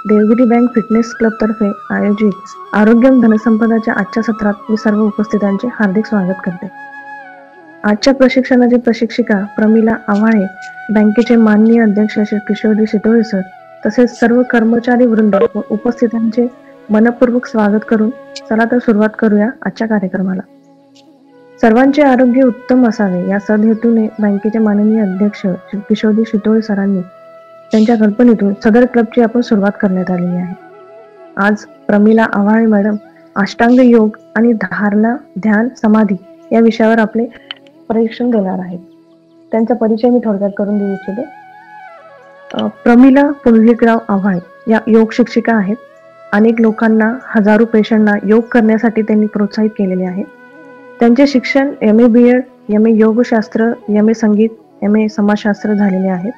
Devgiri bank fitness club तर्फे आयोजित आरोग्यम धनसंपदाच्या आजच्या सत्रात मी सर्व उपस्थितांचे हार्दिक स्वागत करते. आजच्या प्रशिक्षणाचे प्रशिक्षिका प्रमिला आव्हाळे, बँकेचे माननीय अध्यक्ष श्री किशोरजी शितोळे सर, तसेच सर्व कर्मचारी वृंद व उपस्थितांचे मनपूर्वक स्वागत करून चला तर सुरुवात करूया आजच्या कार्यक्रमाला. सर्वांचे आरोग्य उत्तम असावे या सदहेतूने बँकेचे माननीय अध्यक्ष श्री किशोरजी शितोळे सरांनी त्यांच्या कल्पनेतून सदर क्लबची आपण सुरुवात करण्यात आलेली आहे. आज प्रमिला आव्हाळे मॅडम अष्टांग योग आणि धारणा, ध्यान, समाधी या विषयावर आपले प्रशिक्षण देणार आहेत. त्यांचा परिचय मी थोडक्यात करून देऊ इच्छिते. प्रमिला पुंडलिकराव आव्हाळे या योग शिक्षिका आहेत. अनेक लोकांना, हजारो पेशंटना योग करण्यासाठी त्यांनी प्रोत्साहित केलेले आहे. त्यांचे शिक्षण MA BEd, MA योगशास्त्र, MA संगीत, MA समाजशास्त्र झालेले आहे.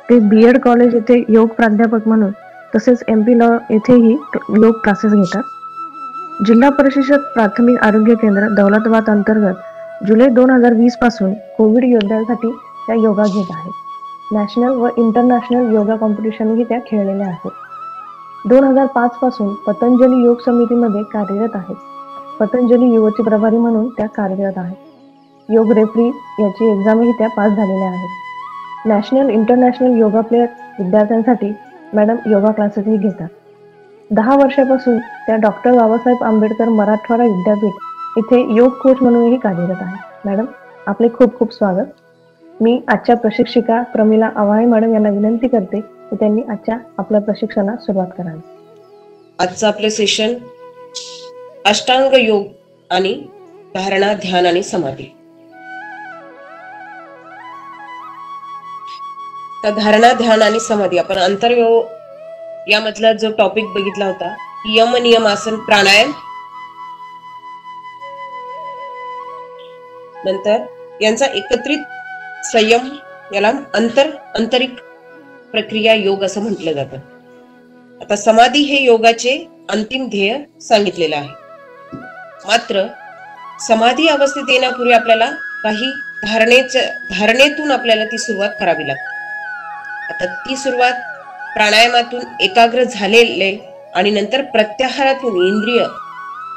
ते BEd कॉलेज येथे योग प्राध्यापक म्हणून तसेच MP लॉ येथेही योग क्लासेस घेतात. जिल्हा परिषद प्राथमिक आरोग्य केंद्र दौलताबाद अंतर्गत जुलै 2020 पासून कोविड योद्ध्यांसाठी त्या योगा घेत आहेत. नॅशनल व इंटरनॅशनल योगा कॉम्पिटिशनही त्या खेळलेल्या आहेत. 2005 पासून पतंजली योग समितीमध्ये कार्यरत आहेत. पतंजली युवती प्रभारी म्हणून त्या कार्यरत आहेत. योग रेफरी याची एक्झामही त्या पास झालेल्या आहेत. नॅशनल इंटरनॅशनल योगा प्लेयर विद्यार्थ्यांसाठी मॅडम योगा क्लासेसही घेतात. 10 वर्षापासून त्या डॉक्टर बाबासाहेब आंबेडकर मराठवाडा विद्यापीठ इथे योग कोच म्हणूनही कार्यरत आहे. मॅडम, आपले खूप खूप स्वागत. मी आजच्या प्रशिक्षिका प्रमिला आव्हाळे मॅडम यांना विनंती करते की त्यांनी आजच्या आपल्या प्रशिक्षणास सुरुवात करावी. आजचं आपलं सेशन अष्टांग योग आणि धारणा, ध्यान आणि समाधी. तर धारणा, ध्यान आणि समाधी आपण अंतर्योग यामधला जो टॉपिक बघितला होता, यम, नियम, आसन, प्राणायाम, नंतर यांचा एकत्रित संयम, याला आंतरिक प्रक्रिया योग असं म्हटलं जातं. आता समाधी हे योगाचे अंतिम ध्येय सांगितलेलं आहे. मात्र समाधी अवस्थेत येण्यापूर्वी आपल्याला काही धारणेतून आपल्याला ती सुरुवात करावी लागते. आता ती सुरुवात प्राणायामातून एकाग्र झालेले आणि नंतर प्रत्याहारातून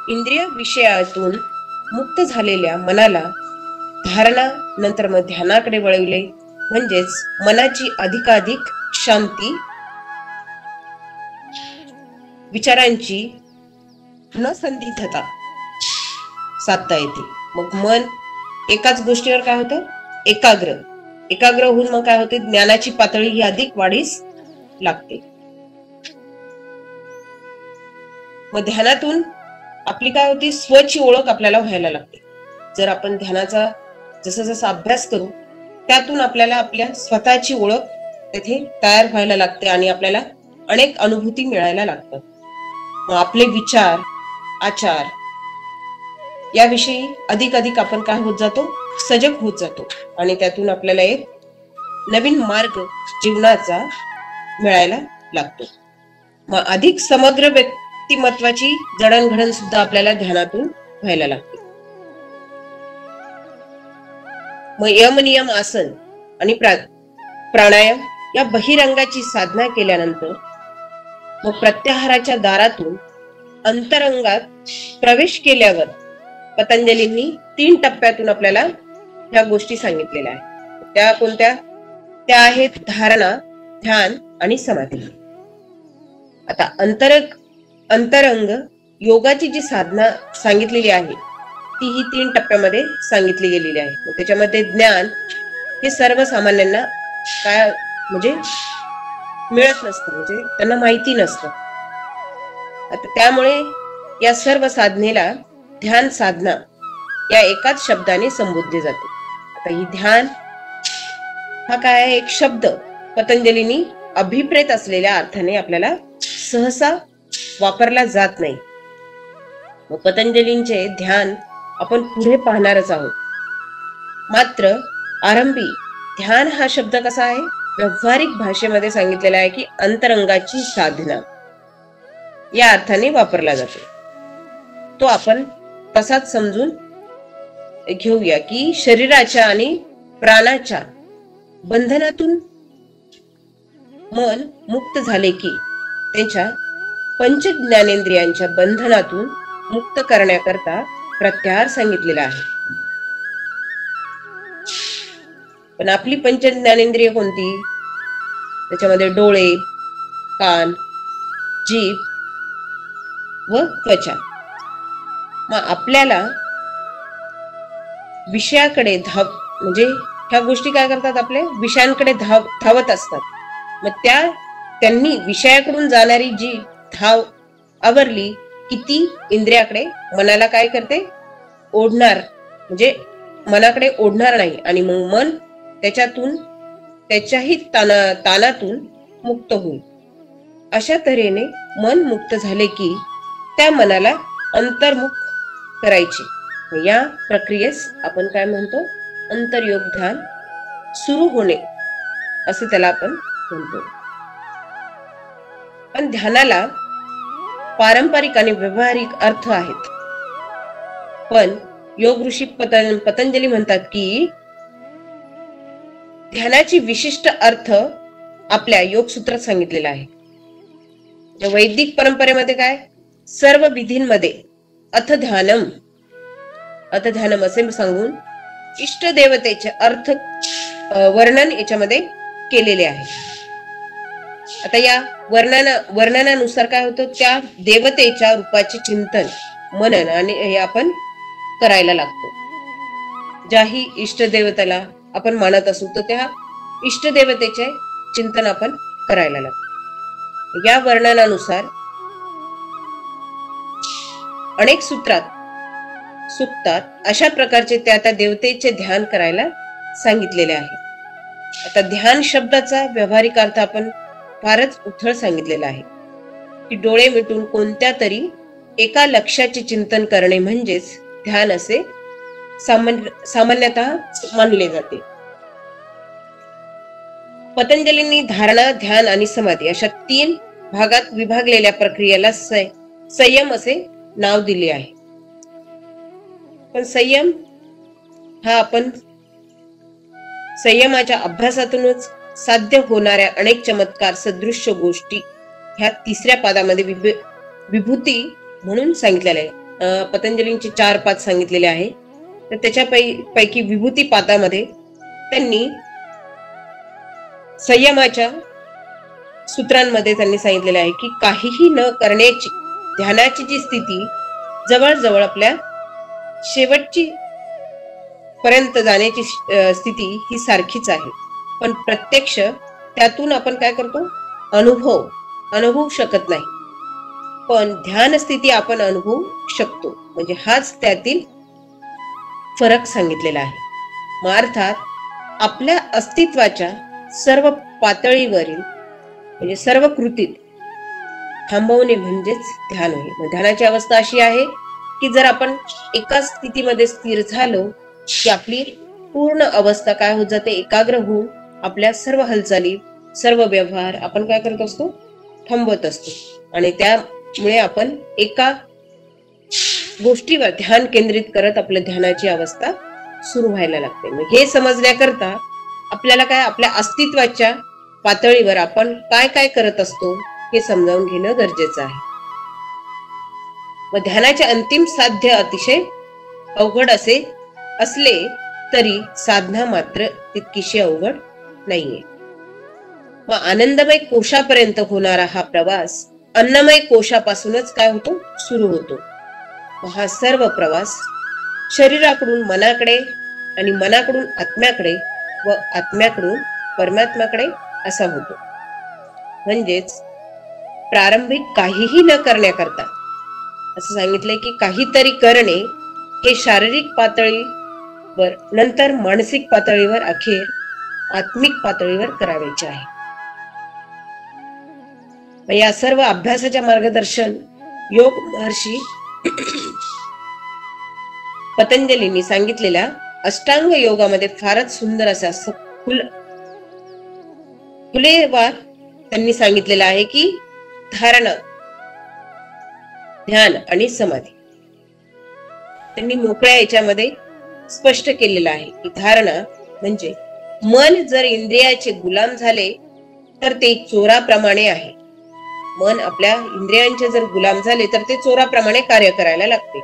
इंद्रिय विषयातून मुक्त झालेल्या मनाला धारणा, नंतर मग ध्यानाकडे वळविले, म्हणजेच मनाची अधिकाधिक शांती, विचारांची न संदिग्धता साधता येते. मग मन एकाच गोष्टीवर काय होतं, एकाग्र होऊन मग काय होते, ज्ञानाची पातळी ही अधिक वाढीस लागते. मग ध्यानातून आपली काय होती, स्वची ओळख आपल्याला व्हायला लागते. जर आपण ध्यानाचा जसा अभ्यास करू त्यातून आपल्याला आपल्या स्वतःची ओळख तेथे तयार व्हायला लागते आणि आपल्याला अनेक अनुभूती मिळायला लागतात. मग आपले विचार, आचार याविषयी अधिक आपण काय होत जातो, सजग होत जातो आणि त्यातून आपल्याला एक नवीन मार्ग जीवनाचा मिळायला लागतो. मग अधिक समग्र व्यक्तिमत्वाची जडणघडण सुद्धा आपल्याला ध्यानातून व्हायला लागते. मग यम, नियम, आसन आणि प्राणायाम या बहिरंगाची साधना केल्यानंतर मग प्रत्याहाराच्या दारातून अंतरंगात प्रवेश केल्यावर पतंजलींनी 3 टप्प्यातून आपल्याला ह्या गोष्टी सांगितलेल्या आहेत. त्या कोणत्या? त्या आहेत धारणा, ध्यान आणि समाधी. आता अंतरंग योगाची जी साधना सांगितलेली आहे ती ही 3 टप्प्यामध्ये सांगितली गेलेली आहे. त्याच्यामध्ये ज्ञान हे सर्वसामान्यांना काय म्हणजे मिळत नसतं, म्हणजे त्यांना माहिती नसतं. आता त्यामुळे या सर्व साधनेला ध्यान साधना या एकाच शब्दाने संबोधले जाते. आता ही ध्यान हा काय आहे, एक शब्द पतंजलींनी अभिप्रेत असलेल्या अर्थाने आपल्याला सहसा वापरला जात नाही. मग पतंजलींचे ध्यान आपण पुढे पाहणारच आहोत. मात्र आरंभी ध्यान हा शब्द कसा आहे, व्यावहारिक भाषेमध्ये सांगितलेला आहे की अंतरंगाची साधना या अर्थाने वापरला जातो. तो आपण तसाच समजून घेऊया की शरीराच्या आणि प्राणाच्या बंधनातून मन मुक्त झाले की त्यांच्या पंच ज्ञानेंद्रियांच्या बंधनातून मुक्त करण्याकरता प्रत्याहार सांगितलेला आहे. पण आपली पंच ज्ञानेंद्रिय कोणती? त्याच्यामध्ये डोळे, कान, जीभ व त्वचा. मग आपल्याला विषयाकडे म्हणजे ह्या गोष्टी काय करतात, आपल्या विषयांकडे धावत असतात. मग त्यांनी विषयाकडून जाणारी जी धाव आवरली की ती इंद्रियाकडे, मनाला काय करते, ओढणार, म्हणजे मनाकडे ओढणार नाही. आणि मग मन त्याच्याही ताणातून मुक्त होईल. अशा तऱ्हेने मन मुक्त झाले की त्या मनाला अंतर्मुख करायचे. या प्रक्रियेस आपण काय म्हणतो, अंतर्योग ध्यान सुरू होणे असे त्याला आपण म्हणतो. पण ध्यानाला पारंपरिक आणि व्यावहारिक अर्थ आहेत. पण योग ऋषी पतंजली म्हणतात की ध्यानाची विशिष्ट अर्थ आपल्या योग सूत्रात सांगितलेला आहे. वैदिक परंपरेमध्ये काय, सर्व विधींमध्ये अथ ध्यानम असे सांगून इष्ट देवतेचे अर्थ वर्णन याच्यामध्ये केलेले आहे. आता या वर्णनानुसार काय होतं, त्या देवतेच्या रूपाचे चिंतन, मनन आणि हे आपण करायला लागतो. ज्याही इष्ट देवतेला आपण मानत असू तर त्या इष्ट देवतेचे चिंतन आपण करायला लागतो. या वर्णनानुसार अनेक सुक्तात अशा प्रकारचे त्या देवतेचे ध्यान करायला सांगितलेले आहे. आता ध्यान शब्दाचा व्यावहारिक अर्थ आपण फारच उथळ सांगितलेला आहे की डोळे मिटून कोणत्या तरी एका लक्ष्याचे चिंतन करणे म्हणजेच ध्यान असे सामान्यतः मानले जाते. पतंजलींनी धारणा, ध्यान आणि समाधी अशा 3 भागात विभागलेल्या प्रक्रियेला संयम असे नाव दिले आहे. पण संयम हा आपण संयमाच्या अभ्यासातूनच साध्य होणाऱ्या अनेक चमत्कार सदृश्य गोष्टी ह्या 3ऱ्या पादामध्ये विभूती म्हणून सांगितलेले आहे. पतंजलींचे 4 पाद सांगितलेले आहे. तर त्याच्यापैकी विभूती पादामध्ये त्यांनी संयमाच्या सूत्रांमध्ये त्यांनी सांगितलेले आहे की काहीही न करण्याची ध्यानाची जी स्थिती जवळजवळ आपल्या शेवटची पर्यंत जाण्याची स्थिती ही सारखीच आहे. पण प्रत्यक्ष त्यातून आपण काय करतो, अनुभवू शकत नाही. पण ध्यान स्थिती आपण अनुभवू शकतो. म्हणजे हाच त्यातील फरक सांगितलेला आहे. मग अर्थात आपल्या अस्तित्वाच्या सर्व पातळीवरील म्हणजे सर्व कृतीत थांबवणे म्हणजेच ध्यान होय. मग ध्यानाची अवस्था अशी आहे की जर आपण एका स्थितीमध्ये स्थिर झालो की आपली पूर्ण अवस्था काय होत जाते, एकाग्र होऊन आपल्या सर्व हालचाली, सर्व व्यवहार आपण काय करत असतो, थांबवत असतो. आणि त्यामुळे आपण एका गोष्टीवर ध्यान केंद्रित करत आपल्या ध्यानाची अवस्था सुरू व्हायला लागते. मग हे समजण्याकरता आपल्याला काय, आपल्या अस्तित्वाच्या पातळीवर आपण काय काय करत असतो हे समजावून घेणं गरजेचं आहे. मग ध्यानाचे अंतिम साध्य अतिशय अवघड असले तरी साधना मात्र तितकीशी अवघड नाहीये. मग आनंदमय कोशापर्यंत होणारा हा प्रवास अन्नमय कोशापासूनच काय होतो, सुरू होतो. हा सर्व प्रवास शरीराकडून मनाकडे आणि मनाकडून आत्म्याकडे व आत्म्याकडून परमात्म्याकडे असा होतो. म्हणजेच प्रारंभिक काहीही न करण्याकरता असं सांगितलंय की काहीतरी करणे हे शारीरिक पातळीवर, नंतर मानसिक पातळीवर, अखेर आत्मिक पातळीवर करायचे आहे. या सर्व अभ्यासाच्या मार्गदर्शन योग महर्षी पतंजलींनी सांगितलेल्या अष्टांग योगामध्ये फारच सुंदर असा फुलेवार त्यांनी सांगितलेलं आहे की धारणा, ध्यान आणि समाधी. त्यांनी मोकळ्या याच्यामध्ये स्पष्ट केलेलं आहे की धारणा म्हणजे मन जर इंद्रियाचे गुलाम झाले तर ते चोराप्रमाणे आहे. मन आपल्या इंद्रियांचे जर गुलाम झाले तर ते चोराप्रमाणे कार्य करायला लागते.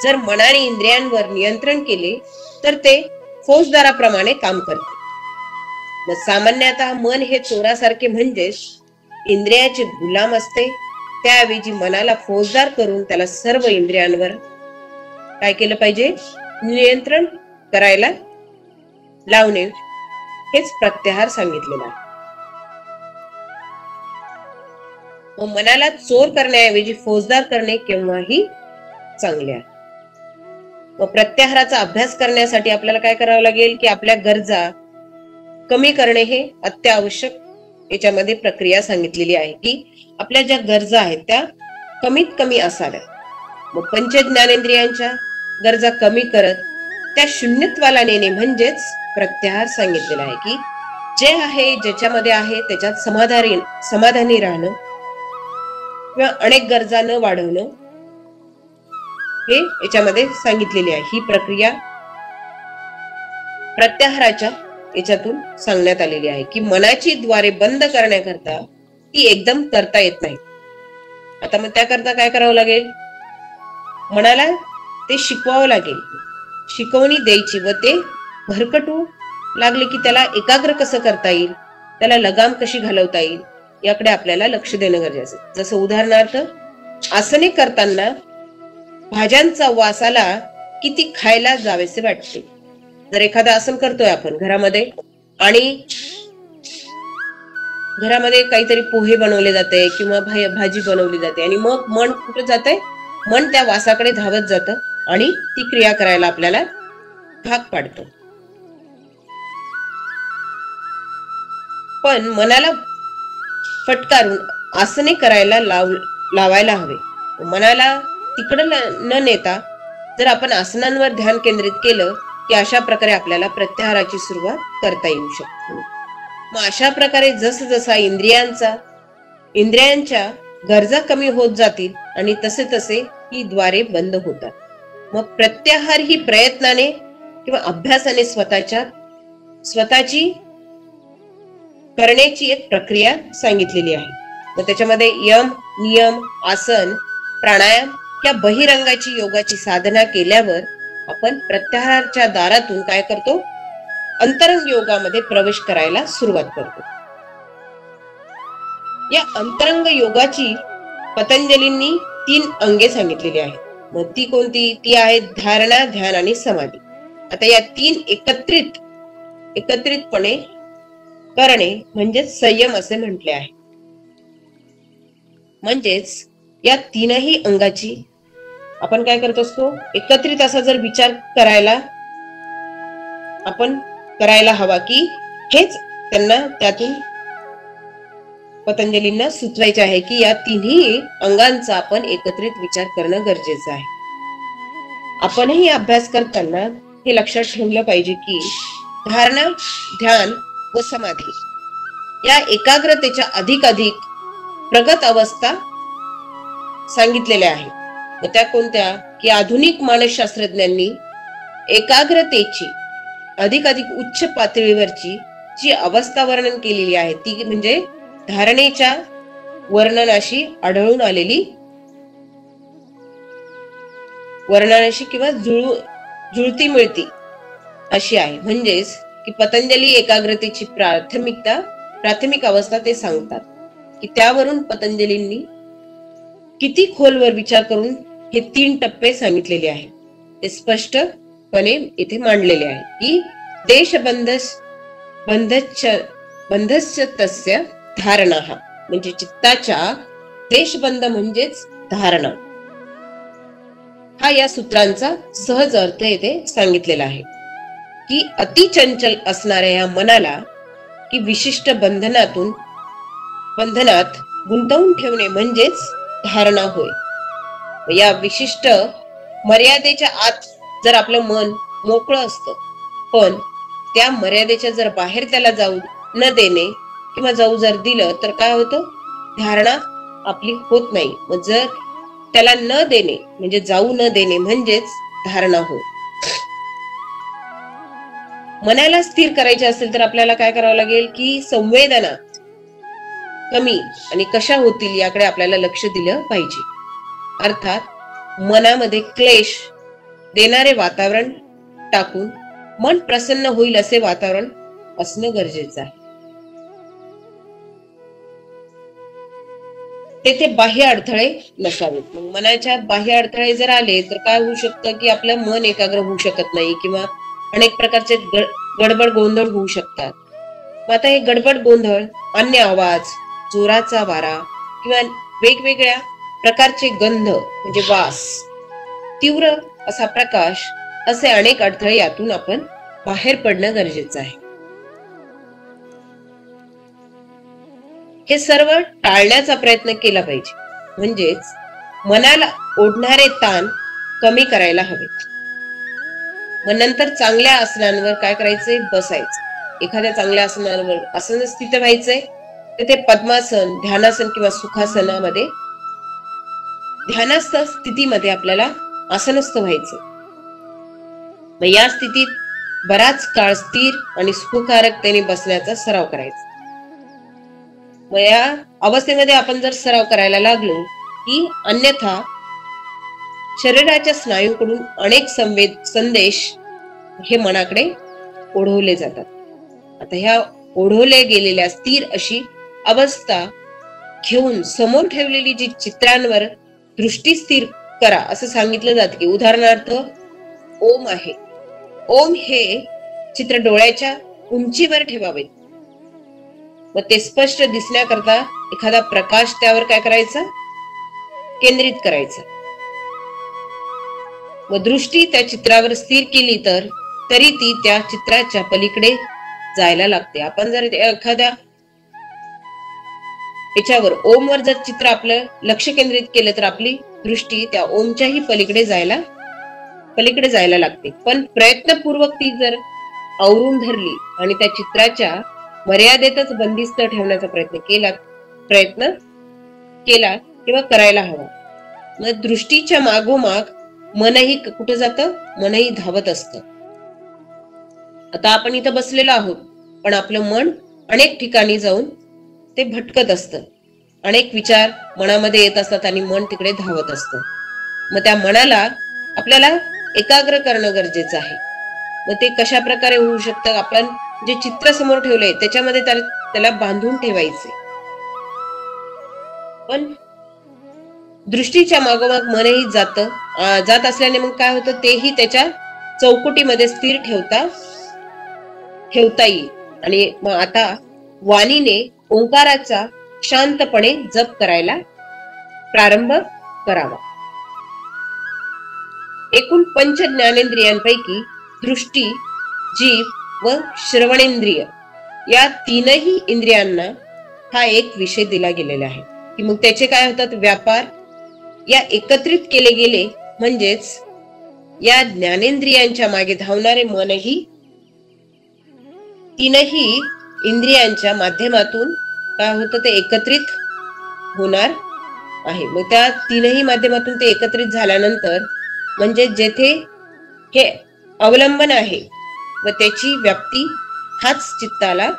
जर मनाने इंद्रियांवर नियंत्रण केले तर ते फौजदाराप्रमाणे काम करते. सामान्यतः मन हे चोरासारखे म्हणजेच इंद्रियाचे गुलाम असते. त्याऐवजी मनाला फौजदार करून त्याला सर्व इंद्रियांवर काय केलं पाहिजे, नियंत्रण करायला लावणे, हेच प्रत्याहार सांगितलेलं आहे. मनाला चोर करण्याऐवजी फौजदार करणे केव्हाही चांगले आहे. व प्रत्याहाराचा अभ्यास करण्यासाठी आपल्याला काय करावं लागेल की आपल्या गरजा कमी करणे हे अत्यावश्यक याच्यामध्ये प्रक्रिया सांगितलेली आहे की आपल्या ज्या गरजा आहेत त्या कमीत कमी असाव्यात. मग पंच ज्ञानेंद्रियांच्या गरजा कमी करत त्या शून्यत्वाला नेणे म्हणजेच प्रत्याहार सांगितलेला आहे की जे आहे ज्याच्यामध्ये आहे त्याच्यात समाधानी राहणं किंवा अनेक गरजा न वाढवणं हे याच्यामध्ये सांगितलेली आहे. ही प्रक्रिया प्रत्याहाराच्या याच्यातून सांगण्यात आलेली आहे की मनाची द्वारे बंद करण्याकरता ती एकदम करता येत नाही. आता मग त्याकरता काय करावं लागेल, मनाला ते शिकवावं लागेल, शिकवणी द्यायची व ते भरकटू लागले की त्याला एकाग्र कसं करता येईल, त्याला लगाम कशी घालवता येईल याकडे आपल्याला लक्ष देणं गरजेचं. जसं उदाहरणार्थ आसने करताना भाज्यांचा वास आला की ती खायला जावेसे वाटते. जर एखादं आसन करतोय आपण घरामध्ये आणि घरामध्ये काहीतरी पोहे बनवले जाते किंवा भाजी बनवली जाते आणि मग मन कुठे जाते, मन त्या वासाकडे धावत जातं आणि ती क्रिया करायला आपल्याला भाग पाडतं. पण मनाला फटकारून आसने करायला लावायला हवे. मनाला तिकडे न नेता जर आपण आसनांवर ध्यान केंद्रित केलं की अशा प्रकारे आपल्याला प्रत्याहाराची सुरुवात करता येऊ शकते. मग अशा प्रकारे जसजसा इंद्रियांच्या गरजा कमी होत जातील आणि तसे तसे ही द्वारे बंद होतात. मग प्रत्याहार ही प्रयत्नाने किंवा अभ्यासाने स्वतःची करण्याची एक प्रक्रिया सांगितलेली आहे. मग त्याच्यामध्ये यम, नियम, आसन, प्राणायाम या बहिरंगाची योगाची साधना केल्यावर आपण प्रत्याहाराच्या दारातून काय करतो, अंतरंग योगामध्ये प्रवेश करायला सुरुवात करतो. या अंतरंग योगाची पतंजलींनी 3 अंगे सांगितलेली आहेत. मग ती कोणती, ती आहेत धारणा, ध्यान आणि समाधी. आता या 3 एकत्रितपणे करणे म्हणजेच संयम असे म्हटले आहे. म्हणजेच या 3ही अंगाची आपण काय करत असतो, एकत्रित असा जर विचार करायला हवा की हेच त्यांना त्यातून पतंजलींना सुचवायचे आहे की या 3ही अंगांचा आपण एकत्रित विचार करणं गरजेचं आहे. आपणही अभ्यास करताना हे लक्षात ठेवलं पाहिजे की धारणा, ध्यान व समाधी या एकाग्रतेच्या अधिक प्रगत अवस्था सांगितलेल्या आहेत. व त्या कोणत्या की आधुनिक मानसशास्त्रज्ञांनी एकाग्रतेची अधिक उच्च पातळीवरची जी अवस्था वर्णन केलेली आहे ती म्हणजे धारणेच्या वर्णनाशी आढळून आलेली वर्णनाशी किंवा जुळती मिळती अशी आहे. म्हणजेच की पतंजली एकाग्रतेची प्राथमिक अवस्था ते सांगतात की त्यावरून पतंजलींनी किती खोलवर विचार करून हे 3 टप्पे सांगितलेले आहेत. ते स्पष्टपणे इथे मांडलेले आहे की बंधस्य तस्य धारणा, म्हणजे चित्ताच्या देशबंध म्हणजेच धारणा, हा या सूत्रांचा सहज अर्थ येथे सांगितलेला आहे की अति चंचल असणाऱ्या या मनाला की विशिष्ट बंधनात गुंतवून ठेवणे म्हणजेच धारणा होय. या विशिष्ट मर्यादेच्या आत जर आपलं मन मोकळं असतं पण त्या मर्यादेच्या जर बाहेर त्याला जाऊ न देणे किंवा जाऊ जर दिलं तर काय होतं, धारणा आपली होत नाही. मग जर त्याला न देणे म्हणजे जाऊ न देणे म्हणजेच धारणा होय. मनाला स्थिर करायचे असेल तर आपल्याला काय करावं लागेल की कमी आणि कशा होतील याकडे आपल्याला लक्ष दिलं पाहिजे. अर्थात मनामध्ये क्लेश देणारे वातावरण टाकून मन प्रसन्न होईल असे वातावरण असणं गरजेचं आहे. तेथे बाह्य अडथळे नसावेत. मग मनाच्या बाह्य अडथळे जर आले तर काय होऊ शकतं की आपलं मन एकाग्र होऊ शकत नाही किंवा अनेक प्रकारचे गडबड गोंधळ होऊ शकतात. मग आता हे गडबड गोंधळ, अन्य आवाज, जोराचा वारा किंवा वेगवेगळ्या प्रकारचे गंध म्हणजे वास, तीव्र असा प्रकाश, असे अनेक अडथळे यातून आपण बाहेर पडणं गरजेचं आहे. हे सर्व टाळण्याचा प्रयत्न केला पाहिजे. म्हणजेच मनाला ओढणारे ताण कमी करायला हवेत. मग नंतर चांगल्या आसनांवर काय करायचंय? बसायचं. एखाद्या चांगल्या आसनावर आसन स्थित व्हायचंय. तिथे पद्मासन, ध्यानासन किंवा सुखासनामध्ये ध्यानस्थ स्थितीमध्ये आपल्याला आसनस्थ व्हायचं. मग या स्थितीत बराच काळ स्थिर आणि सुखकारकतेने बसण्याचा सराव करायचा. मग या अवस्थेमध्ये आपण जर सराव करायला लागलो की अन्यथा शरीराच्या स्नायूकडून अनेक संदेश हे मनाकडे ओढवले जातात. आता ह्या ओढवले गेलेल्या स्थिर अशी अवस्था घेऊन समोर ठेवलेली जी चित्रांवर दृष्टी स्थिर करा असं सांगितलं जातं. की उदाहरणार्थ ओम आहे. ओम हे चित्र डोळ्याच्या उंचीवर ठेवावे. मग ते स्पष्ट दिसण्याकरता एखादा प्रकाश त्यावर काय करायचा? केंद्रित करायचा. व दृष्टी त्या चित्रावर स्थिर केली तर तरी ती त्या चित्राच्या पलीकडे जायला लागते. आपण जर एखाद्या याच्यावर ओमवर जर चित्र आपलं लक्ष केंद्रित केलं तर आपली दृष्टी त्या ओमच्याही पलीकडे जायला लागते. पण प्रयत्नपूर्वक ती जर आवरून धरली आणि त्या चित्राच्या मर्यादेतच बंदिस्त ठेवण्याचा प्रयत्न केला किंवा करायला हवा. मग दृष्टीच्या मागोमाग मनही कुठं जातं? मनही धावत असतं. आता आपण इथं बसलेलो आहोत पण आपलं मन अनेक ठिकाणी जाऊन ते भटकत असतं. अनेक विचार मनामध्ये येत असतात आणि मन तिकडे धावत असतं. मग त्या मनाला आपल्याला एकाग्र करणं गरजेचं आहे. मग ते कशा प्रकारे होऊ शकतं? आपण जे चित्र समोर ठेवलंय त्याच्यामध्ये त्याला बांधून ठेवायचे. पण दृष्टीच्या मागोमाग मनही जात असल्याने मग काय होतं? तेही त्याच्या चौकटीमध्ये स्थिर ठेवता येईल. आणि मग आता वाणीने ओंकाराचा शांतपणे जप करायला प्रारंभ करावा. एकूण पंच ज्ञानेंद्रियांपैकी दृष्टी, जीभ व श्रवणेंद्रिय या तीनही इंद्रियांना हा एक विषय दिला गेलेला आहे. की मग त्याचे काय होतात? व्यापार या एकत्रित केले गेले. म्हणजेच या ज्ञानेंद्रियांच्या मागे धावणारे मनही तीनही इंद्रियांच्या माध्यमातून काय होतं? ते एकत्रित होणार आहे. मग त्या तीनही माध्यमातून ते एकत्रित झाल्यानंतर म्हणजे जेथे हे अवलंबन आहे व त्याची व्याप्ती हाच चित्ताला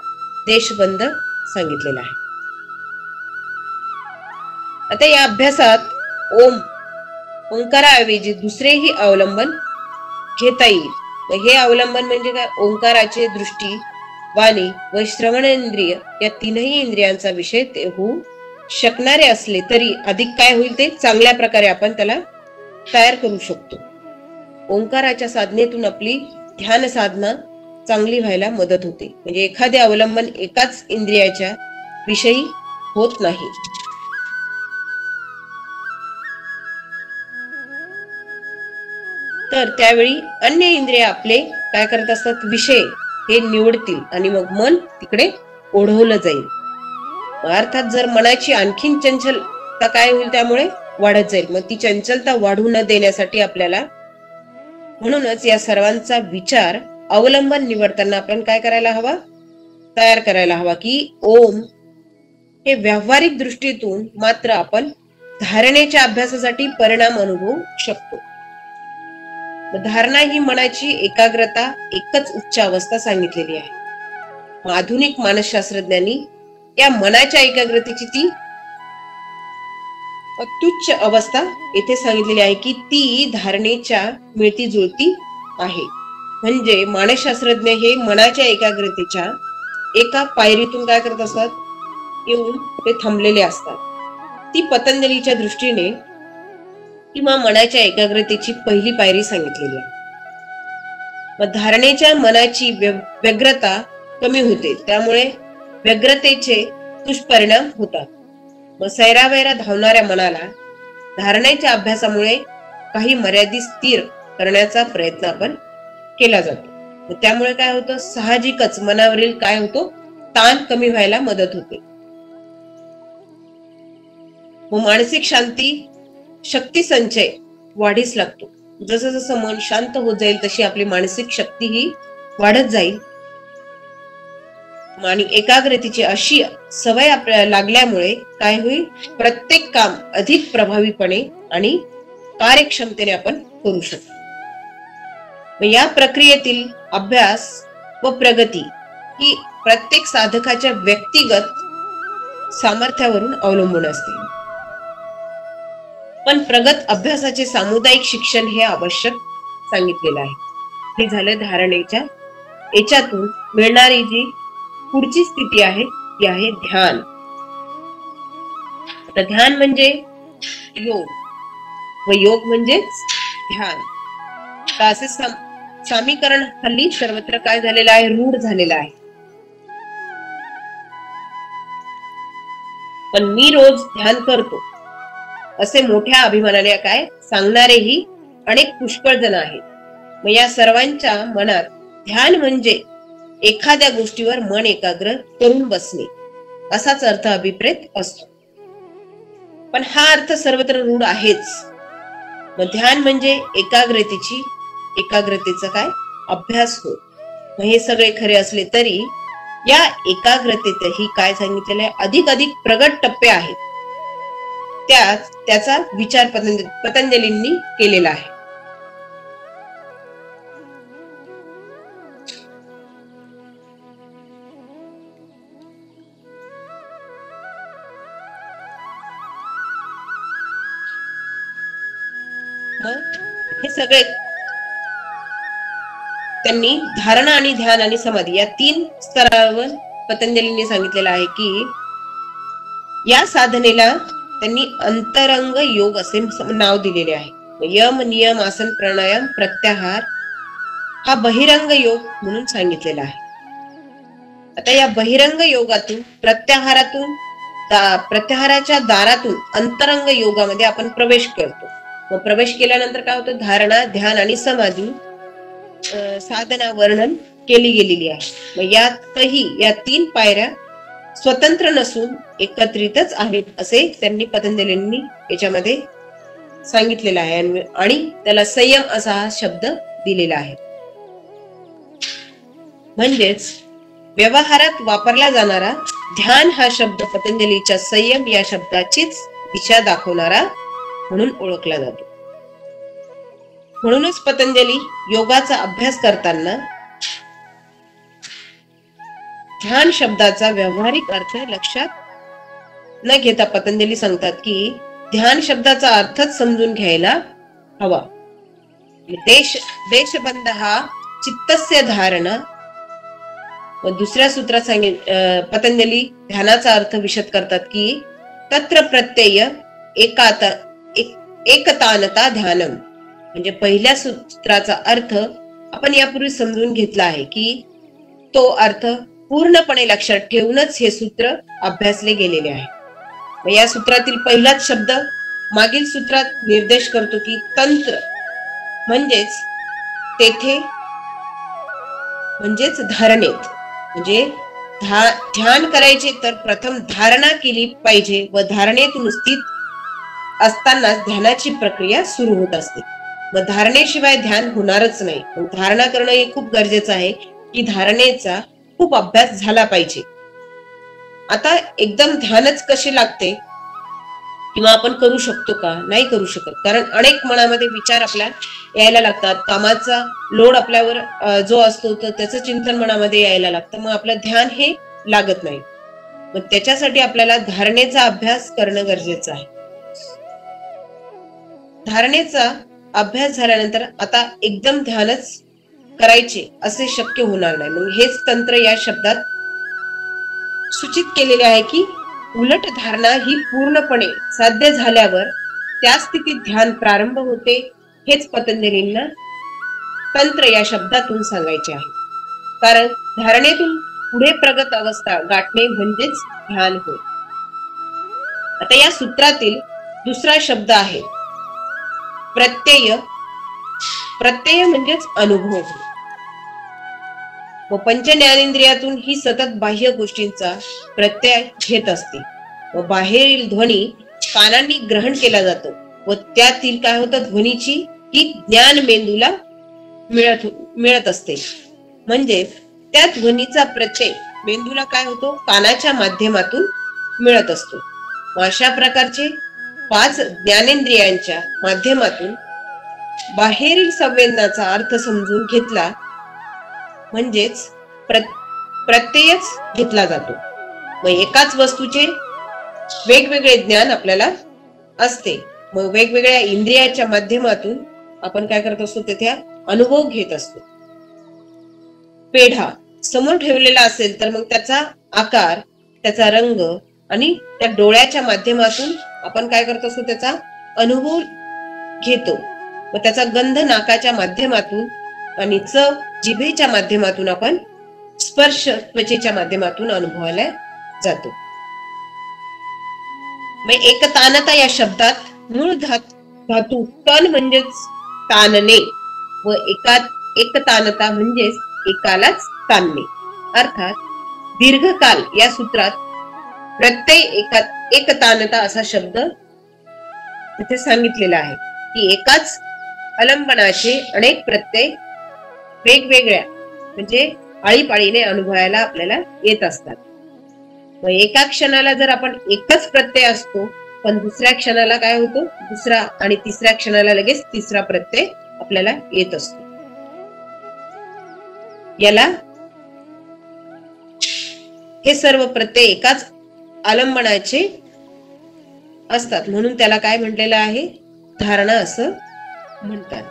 देशबंध सांगितलेला आहे. आता या अभ्यासात ओंकाराऐवजी दुसरेही अवलंबन घेता येईल. हे अवलंबन म्हणजे काय? ओंकाराचे दृष्टी, वाणी व श्रवणेंद्रिय या तीनही इंद्रियांचा विषय ते होऊ शकणारे असले तरी अधिक काय होईल? ते चांगल्या प्रकारे आपण त्याला तयार करू शकतो. ओंकाराच्या साधनेतून आपली ध्यान साधना चांगली व्हायला मदत होते. म्हणजे एखादे अवलंबन एकाच इंद्रियाच्या विषयी होत नाही. तर त्यावेळी अन्य इंद्रिय आपले काय करत असतात? विषय हे निवडतील आणि मग मन तिकडे ओढवलं जाईल. अर्थात जर मनाची आणखीन चंचलता काय होईल? त्यामुळे वाढत जाईल. मग ती चंचलता वाढू न देण्यासाठी आपल्याला म्हणूनच या सर्वांचा विचार अवलंबन निवडताना आपण काय करायला हवा? तयार करायला हवा की ओम हे व्यावहारिक दृष्टीतून मात्र आपण धारणेच्या अभ्यासासाठी परिणाम अनुभवू शकतो. धारणा ही मनाची एकाग्रता एकच उच्च अवस्था सांगितलेली आहे. आधुनिक मानसशास्त्रज्ञांनी या मनाच्या एकाग्रतेची ती तुच्छ अवस्था येथे सांगितलेली आहे की ती धारणेच्या मिळती जुळती आहे. म्हणजे मानसशास्त्रज्ञ हे मनाच्या एकाग्रतेच्या एका पायरीतून काय करत असतात, येऊन ते थांबलेले असतात. ती पतंजलीच्या दृष्टीने किंवा मनाच्या एकाग्रतेची पहिली पायरी सांगितलेली आहे. मग धारणेच्या मनाची व्यग्रता कमी होते, त्यामुळे व्यग्रतेचे दुष्परिणाम होतात. मग सैरावैरा धावणाऱ्या मनाला धारणेच्या अभ्यासामुळे काही मर्यादित स्थिर करण्याचा प्रयत्न आपण केला जातो. मग त्यामुळे काय होतं, साहजिकच मनावरील काय होतो, ताण कमी व्हायला मदत होते. मग मानसिक शांती शक्ती संचय वाढीस लागतो. जसं जसं मन शांत होत जाईल तशी आपली मानसिक शक्ती ही वाढत जाईल. आणि एकाग्रतेची अशी सवय आपल्याला लागल्यामुळे काय होईल, प्रत्येक काम अधिक प्रभावीपणे आणि कार्यक्षमतेने आपण करू शकतो. या प्रक्रियेतील अभ्यास व प्रगती ही प्रत्येक साधकाच्या व्यक्तिगत सामर्थ्यावरून अवलंबून असते. पण प्रगत अभ्यासाचे सामुदायिक शिक्षण हे आवश्यक सांगितलेलं आहे. हे झालं धारणेच्या याच्यातून मिळणारी जी पुढची स्थिती आहे ती आहे ध्यान. आता ध्यान म्हणजे योग व योग म्हणजेच ध्यान. तर असे समीकरण हल्ली सर्वत्र काय झालेलं आहे, रूढ झालेलं आहे. पण मी रोज ध्यान करतो असे मोठ्या अभिमानाने काय सांगणारेही अनेक पुष्कळ जण आहेत. मग या सर्वांच्या मनात ध्यान म्हणजे एखाद्या गोष्टीवर मन एकाग्र करून बसणे असाच अर्थ अभिप्रेत असतो. पण हा अर्थ सर्वत्र रूढ आहेच. मग ध्यान म्हणजे एकाग्रतेचा काय अभ्यास होय. मग हे सगळे खरे असले तरी या एकाग्रतेतही काय सांगितलेलं आहे, अधिक प्रगत टप्पे आहेत. त्याचा विचार पतंजलींनी केलेला आहे. हे सगळे त्यांनी धारणा आणि ध्यान आणि समाधी या 3 स्तरावर पतंजलींनी सांगितलेलं आहे की या साधनेला त्यांनी अंतरंग योग असे नाव दिलेले आहे. यम, नियम, आसन, प्राणायाम, प्रत्याहार हा बहिरंग योग म्हणून सांगितलेला आहे. आता या बहिरंग योगातून प्रत्याहाराच्या दारातून अंतरंग योगामध्ये आपण प्रवेश करतो. मग प्रवेश केल्यानंतर काय होतं, धारणा, ध्यान आणि समाधी साधना वर्णन केली गेलेली आहे. मग यातही या 3 पायऱ्या स्वतंत्र नसून एकत्रितच आहेत असे त्यांनी पतंजलींनी याच्यामध्ये सांगितलेलं आहे. आणि त्याला संयम असा हा शब्द दिलेला आहे. म्हणजेच व्यवहारात वापरला जाणारा ध्यान हा शब्द पतंजलीच्या संयम या शब्दाचीच दिशा दाखवणारा म्हणून ओळखला जातो. म्हणूनच पतंजली योगाचा अभ्यास करताना ध्यान शब्दाचा व्यावहारिक अर्थ लक्षात न घेता पतंजली सांगतात की ध्यान शब्दाचा अर्थच समजून घ्यायला हवा. देशबंध हा चित्तस्य धारणा. व दुसऱ्या सूत्रात पतंजली ध्यानाचा अर्थ विशद करतात की तत्र प्रत्यय एकतानता ध्यानम. म्हणजे पहिल्या सूत्राचा अर्थ आपण यापूर्वी समजून घेतला आहे की तो अर्थ पूर्णपणे लक्षात ठेवूनच हे सूत्र अभ्यासले गेलेले आहे. या सूत्रातील पहिलाच शब्द मागील सूत्रात निर्देश करतो की तंत्र म्हणजेच तेथे म्हणजेच धारणेत. म्हणजे ध्यान करायचे तर प्रथम धारणा केली पाहिजे व धारणेतून स्थित असताना ध्यानाची प्रक्रिया सुरू होत असते. मग धारणेशिवाय ध्यान होणारच नाही. धारणा करणं हे खूप गरजेचं आहे की धारणेचा खूप अभ्यास झाला पाहिजे. आता एकदम ध्यानच कसे लागते किंवा आपण करू शकतो का, नाही करू शकत. कारण अनेक मनामध्ये विचार आपल्या यायला लागतात. कामाचा लोड आपल्यावर जो असतो तर त्याचं चिंतन मनामध्ये यायला लागतं. मग आपलं ध्यान हे लागत नाही. मग त्याच्यासाठी आपल्याला धारणेचा अभ्यास करणं गरजेचं आहे. धारणेचा अभ्यास झाल्यानंतर आता एकदम ध्यानच करायचे असे शक्य होणार नाही. मग हेच तंत्र या शब्दात सूचित केलेले आहे की उलट धारणा ही पूर्णपणे साध्य झाल्यावर त्या स्थितीत ध्यान प्रारंभ होते. हेच पतंजलींना तंत्र या शब्दातून सांगायचे आहे. कारण धारणेतून पुढे प्रगत अवस्था गाठणे म्हणजेच ध्यान होय. आता या सूत्रातील दुसरा शब्द आहे प्रत्यय. प्रत्यय म्हणजेच अनुभव. व पंच ज्ञानेंद्रियातून ही सतत बाह्य गोष्टींचा प्रत्यय घेत असते व बाहेरील ध्वनी कानांनी ग्रहण केला जातो व त्यातील काय होतं ध्वनीची ही ज्ञान मेंदूला मिळत असते. म्हणजे त्या ध्वनीचा प्रत्यय मेंदूला काय होतो कानाच्या माध्यमातून मिळत असतो. अशा प्रकारचे 5 ज्ञानेंद्रियांच्या माध्यमातून बाहेरील संवेदनाचा अर्थ समजून घेतला म्हणजेच प्रत्ययच घेतला जातो. मग एकाच वस्तूचे वेगवेगळे ज्ञान आपल्याला असते. मग वेगवेगळ्या इंद्रियाच्या माध्यमातून आपण काय करत असतो तिथे अनुभव घेत असतो. पेढा समोर ठेवलेला असेल तर मग त्याचा आकार, त्याचा रंग आणि त्या डोळ्याच्या माध्यमातून आपण काय करत असतो त्याचा अनुभव घेतो. व त्याचा गंध नाकाच्या माध्यमातून आणि चव जिभेच्या माध्यमातून आपण स्पर्श त्वचेच्या माध्यमातून अनुभवायला जातो. मग एकतानता या शब्दात मूळ धातू तन म्हणजेच ताणणे व एकतानता म्हणजेच एकालाच ताणणे. अर्थात दीर्घकाल या सूत्रात प्रत्यय एकतानता असा शब्द तिथे सांगितलेला आहे की एकाच अलंबनाचे अनेक प्रत्यय वेगवेगळ्या म्हणजे आळीपाळीने अनुभवायला आपल्याला येत असतात. मग एका क्षणाला जर आपण एकच प्रत्यय असतो पण दुसऱ्या क्षणाला काय होतो दुसरा आणि तिसऱ्या क्षणाला लगेच तिसरा प्रत्यय आपल्याला येत असतो. याला हे सर्व प्रत्यय एकाच आलंबनाचे असतात म्हणून त्याला काय म्हटलेलं आहे धारणा असं म्हणतात.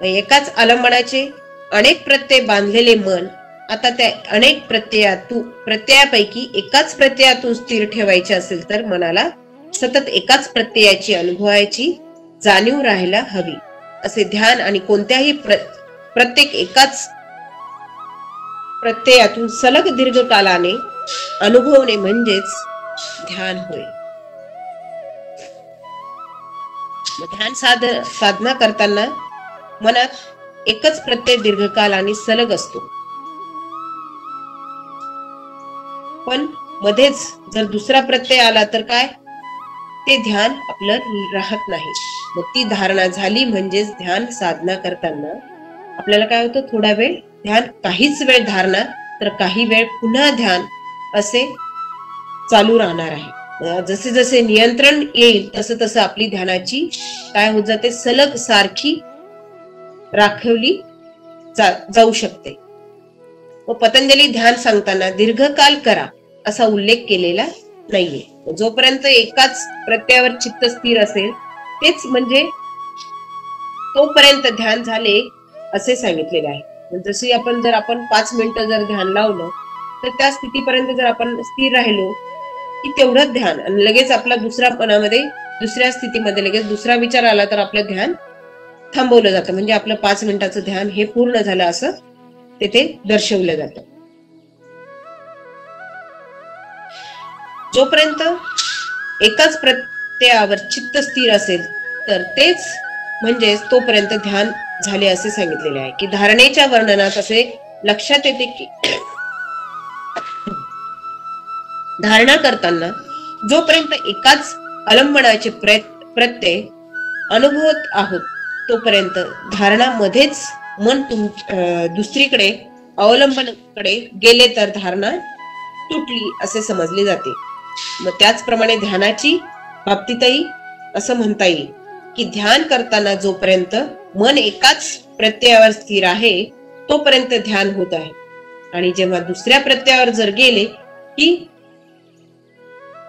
एकाच आलंबनाचे अनेक प्रत्यय बांधलेले मन आता त्या अनेक प्रत्ययापैकी एकाच प्रत्ययातून स्थिर ठेवायचे असेल तर मनाला सतत एकाच प्रत्ययाची अनुभवायची जाणीव राहायला हवी. असे ध्यान आणि कोणत्याही प्रत्येक एकाच प्रत्ययातून सलग दीर्घकालाने अनुभवणे म्हणजेच ध्यान होय. ध्यान साधना करताना मनात एकच प्रत्यय दीर्घकाल आणि सलग असतो पण मध्येच जर दुसरा प्रत्यय आला तर काय ते ध्यान आपलं राहत नाही. मग ती धारणा झाली म्हणजेच ध्यान साधना करताना आपल्याला काय होतं थोडा वेळ ध्यान काहीच वेळ धारणा तर काही वेळ पुन्हा ध्यान असे चालू राहणार आहे. जसे जसे नियंत्रण येईल तसं तसं आपली ध्यानाची काय होत जाते सलग सारखी राखवली जाऊ शकते. व पतंजली ध्यान सांगताना दीर्घकाल करा असा उल्लेख केलेला नाहीये. जोपर्यंत एकाच प्रत्ययावर चित्त स्थिर असेल तेच म्हणजे तोपर्यंत ध्यान झाले असे सांगितलेले आहे. जसे आपण जर 5 मिनिटं जर ध्यान लावलं तर त्या स्थितीपर्यंत जर आपण स्थिर राहिलो की तेवढंच ध्यान आणि लगेच आपला दुसऱ्या मनामध्ये दुसऱ्या स्थितीमध्ये लगेच दुसरा विचार आला तर आपलं ध्यान थांबवलं जातं म्हणजे आपलं 5 मिनिटाचं ध्यान हे पूर्ण झालं असं तिथे दर्शवलं जातं. जोपर्यंत एकाच प्रत्ययावर चित्त स्थिर असेल तर तेच म्हणजे तोपर्यंत ध्यान झाले असे सांगितलेले आहे की धारणेच्या वर्णनात असे लक्षात येते की धारणा करताना जोपर्यंत एकाच अलंबनाचे प्रत्यय अनुभवत आहोत तोपर्यंत धारणा मध्येच मन दुसरीकडे अवलंबनाकडे गेले तर धारणा तुटली असे समजले जाते. मग त्याचप्रमाणे ध्यानाची बाबतीतही असं म्हणता येईल की ध्यान करताना जोपर्यंत मन एकाच प्रत्ययावर स्थिर आहे तोपर्यंत ध्यान होत आहे आणि जेव्हा दुसऱ्या प्रत्ययावर जर गेले की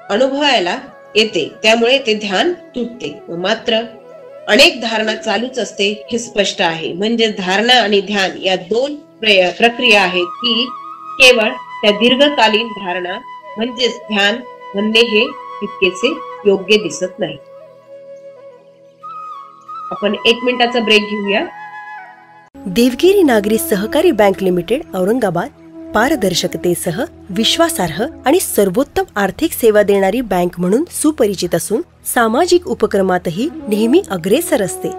अनुभवायला येते, त्यामुळे ते ध्यान तुटते. मात्र अनेक धारणा चालूच असते हे स्पष्ट आहे. म्हणजे धारणा आणि ध्यान या दोन प्रक्रिया आहेत की केवळ त्या दीर्घकालीन धारणा म्हणजेच ध्यान म्हणणे हे तितकेसे योग्य दिसत नाही. आपण 1 मिनिटाचा ब्रेक घेऊया. देवगिरी नागरी सहकारी बँक लिमिटेड औरंगाबाद पारदर्शकतेसह विश्वासार्ह आणि सर्वोत्तम आर्थिक सेवा देणारी बँक म्हणून सुपरिचित असून सामाजिक उपक्रमातही नेहमी अग्रेसर असते.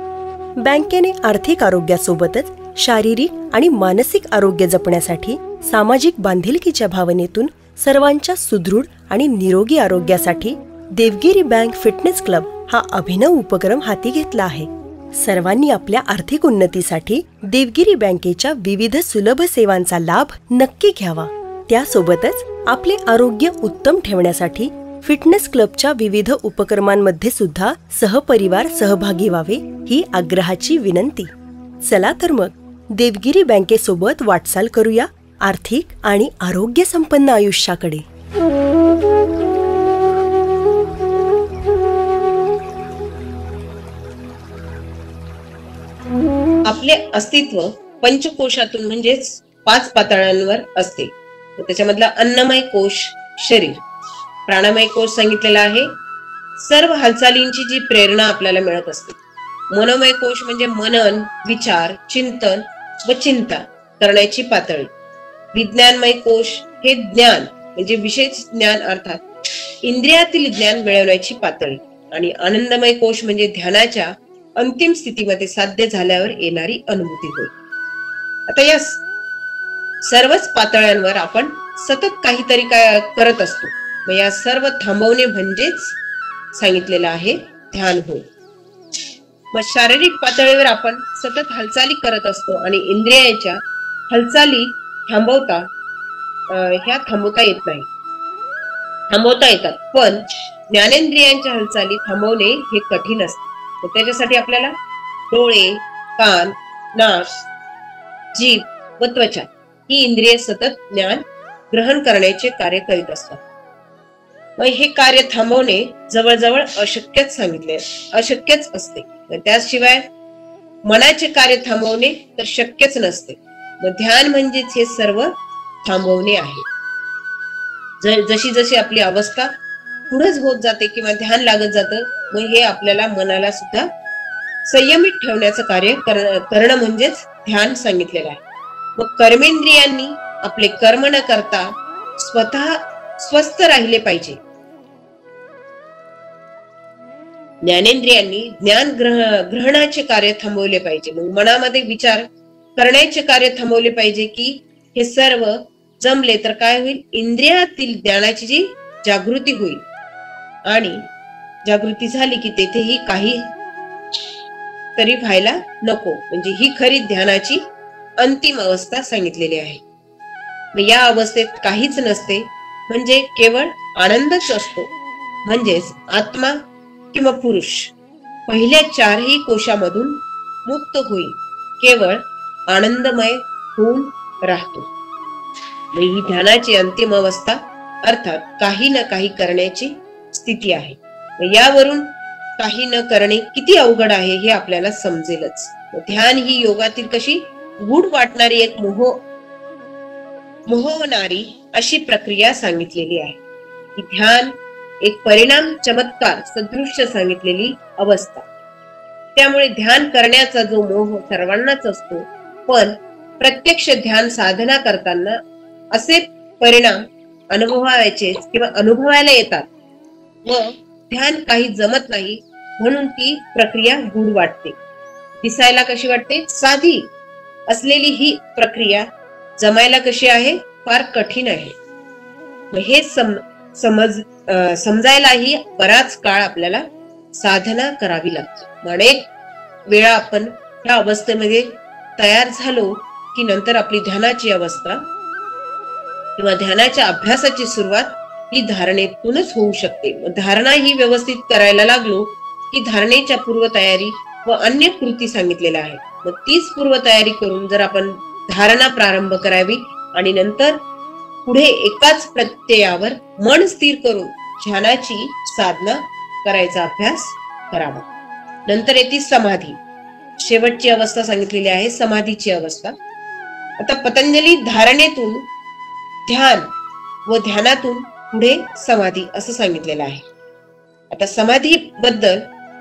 बँकेने आर्थिक आरोग्यासोबतच शारीरिक आणि मानसिक आरोग्य जपण्यासाठी सामाजिक बांधिलकीच्या भावनेतून सर्वांच्या सुदृढ आणि निरोगी आरोग्यासाठी देवगिरी बँक फिटनेस क्लब हा अभिनव उपक्रम हाती घेतला आहे. सर्वांनी आपल्या आर्थिक उन्नतीसाठी देवगिरी बँकेच्या विविध सुलभ सेवांचा लाभ नक्की घ्यावा. त्यासोबतच आपले आरोग्य उत्तम ठेवण्यासाठी फिटनेस क्लबच्या विविध उपक्रमांमध्ये सुद्धा सहपरिवार सहभागी व्हावे ही आग्रहाची विनंती. चला तर मग देवगिरी बँकेसोबत वाटचाल करूया आर्थिक आणि आरोग्य संपन्न आयुष्याकडे. आपले अस्तित्व पंचकोशातून म्हणजेच 5 पातळ्यांवर असते. त्याच्यामधला अन्नमय कोश शरीर, प्राणमय कोश सांगितलेला आहे. सर्व हालचालींची जी प्रेरणा आपल्याला मिळत असते. मनोमय कोश म्हणजे मनन, विचार, चिंतन व चिंता करण्याची पातळी. विज्ञानमय कोश हे ज्ञान म्हणजे विशेष ज्ञान अर्थात इंद्रियातील ज्ञान मिळवण्याची पातळी. आणि आनंदमय कोश म्हणजे ध्यानाच्या अंतिम स्थितीमध्ये साध्य झाल्यावर येणारी अनुभूती होय. आता या सर्वच पातळ्यांवर आपण सतत काहीतरी करत असतो. मग या सर्व थांबवणे म्हणजेच सांगितलेलं आहे ध्यान होय. मग शारीरिक पातळीवर आपण सतत हालचाली करत असतो आणि इंद्रियाच्या हालचाली थांबवता येत नाही, थांबवता येतात, पण ज्ञानेंद्रियांच्या हालचाली थांबवणे हे कठीण असते. त्याच्यासाठी आपल्याला डोळे, कान, नाक, जीभ व त्वचा ही इंद्रिये सतत ज्ञान ग्रहण करण्याचे कार्य करीत असतात. मग हे कार्य थांबवणे जवळजवळ अशक्यच असते. त्याशिवाय मनाचे कार्य थांबवणे तर शक्यच नसते. मग ध्यान म्हणजेच हे सर्व थांबवणे आहे. जशी जशी आपली अवस्था पुढेच होत जाते किंवा ध्यान लागत जातं, मग हे आपल्याला मनाला सुद्धा संयमित ठेवण्याचं कार्य करणं म्हणजेच ध्यान सांगितलेलं आहे. मग कर्मेंद्रियांनी आपले कर्म न करता स्वतः स्वस्थ राहिले पाहिजे. ज्ञानेंद्रियांनी ज्ञान ग्रहणाचे कार्य थांबवले पाहिजे. मग मनामध्ये विचार करण्याचे कार्य थांबवले पाहिजे की हे सर्व जमले तर काय होईल, इंद्रियातील ज्ञानाची जी जागृती होईल. आणि जागृती झाली की तेथेही काही तरी व्हायला नको. म्हणजे ही खरी ध्यानाची अंतिम अवस्था सांगितलेली आहे. या अवस्थेत काहीच नसते, म्हणजे केवळ आनंदच असतो. म्हणजेच आत्मा किंवा पुरुष पहिल्या 4ही कोशामधून मुक्त होईल, केवळ आनंदमय होऊन राहतो. ही ध्यानाची अंतिम अवस्था अर्थात काही ना काही करण्याची स्थिती आहे. यावरून काही न करणे किती अवघड आहे हे आपल्याला समजेलच. ध्यान ही योगातील कशी गूढ वाटणारी एक मोहवणारी अशी प्रक्रिया सांगितलेली आहे. ध्यान एक परिणाम चमत्कार सदृश्य सांगितलेली अवस्था. त्यामुळे ध्यान करण्याचा जो मोह सर्वांनाच असतो, पण प्रत्यक्ष ध्यान साधना करताना असे परिणाम अनुभवायला येतात व ध्यान काही जमत नाही, म्हणून ती प्रक्रिया गूढ वाटते. दिसायला कशी वाटते, साधी असलेली ही प्रक्रिया जमायला कशी आहे, फार कठीण आहे. हे समजायलाही बराच काळ आपल्याला साधना करावी लागते. अनेक वेळा आपण या अवस्थेमध्ये तयार झालो की नंतर आपली ध्यानाची अवस्था किंवा ध्यानाच्या अभ्यासाची सुरुवात ही धारणेतूनच होऊ शकते. धारणा ही व्यवस्थित करायला लागलो की धारणेच्या पूर्वतयारी व अन्य कृती सांगितलेल्या आहे. मग तीच पूर्वतयारी करून जर आपण धारणा प्रारंभ करावी आणि नंतर पुढे एकाच प्रत्ययावर मन स्थिर करून ध्यानाची साधना करायचा अभ्यास करावा. नंतर येते समाधी. शेवटची अवस्था सांगितलेली आहे समाधीची अवस्था. आता पतंजली धारणेतून ध्यान व ध्यानातून पुढे समाधी असं सांगितलेलं आहे. आता समाधी बद्दल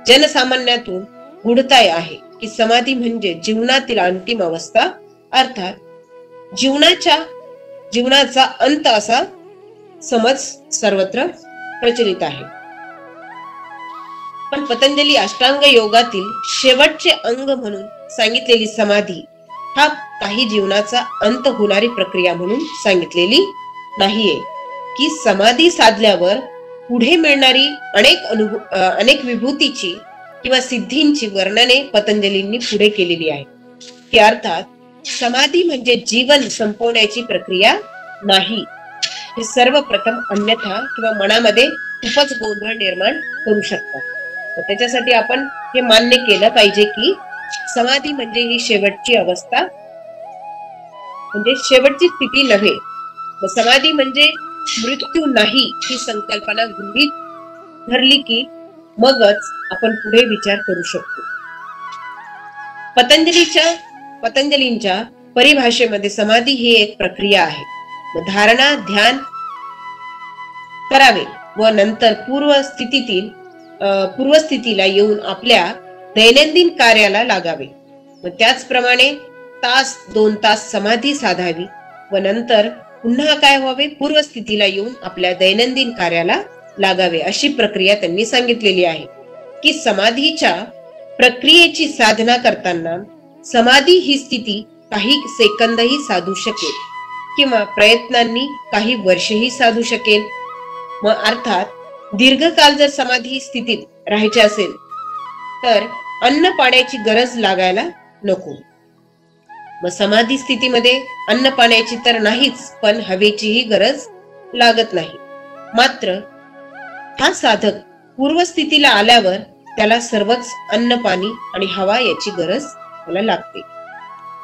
जनसामान्यातून गूढता आहे की समाधी म्हणजे जीवनातील अंतिम अवस्था, अर्थात जीवनाचा अंत असा समज सर्वत्र प्रचलित आहे. पण पतंजली अष्टांग योगातील शेवटचे अंग म्हणून सांगितलेली समाधी हा काही जीवनाचा अंत होणारी प्रक्रिया म्हणून सांगितलेली नाहीये, की समाधी साधल्यावर पुढे मिळणारी अनेक विभूतीची किंवा सिद्धींची वर्णने पतंजलींनी पुढे केलेली आहे. की अर्थात समाधी म्हणजे जीवन संपवण्याची प्रक्रिया नाही. हे सर्वप्रथम अन्यथा किंवा मनामध्ये खूपच गोंधळ निर्माण करू शकतात. त्याच्यासाठी आपण हे मान्य केलं पाहिजे की समाधी म्हणजे ही शेवटची अवस्था, म्हणजे शेवटची स्थिती नव्हे. समाधी म्हणजे मृत्यू नाही ही संकल्पना गृहीत धरली की मगच आपण पुढे विचार करू शकतो. पतंजलींच्या परिभाषेमध्ये समाधी ही एक प्रक्रिया आहे. धारणा ध्यान करावे व नंतर पूर्वस्थितीला येऊन आपल्या दैनंदिन कार्याला लागावे. त्याचप्रमाणे 1-2 तास समाधी साधावी व नंतर पुन्हा काय व्हावे, पूर्वस्थितीला येऊन आपल्या दैनंदिन कार्याला लागावे, अशी प्रक्रिया त्यांनी सांगितलेली आहे. की समाधीच्या प्रक्रियेची साधना करताना समाधी ही स्थिती काही सेकंदही साधू शकेल किंवा प्रयत्नांनी काही वर्षही साधू शकेल. मग अर्थात दीर्घकाल जर समाधी स्थितीत राहायचे असेल तर अन्न पाण्याची गरज लागायला नको. मग समाधी स्थितीमध्ये अन्न पाण्याची तर नाहीच, पण हवेचीही गरज लागत नाही. मात्र हा साधक पूर्वस्थितीला आल्यावर त्याला सर्वच अन्न पाणी आणि हवा याची गरज त्याला लागते.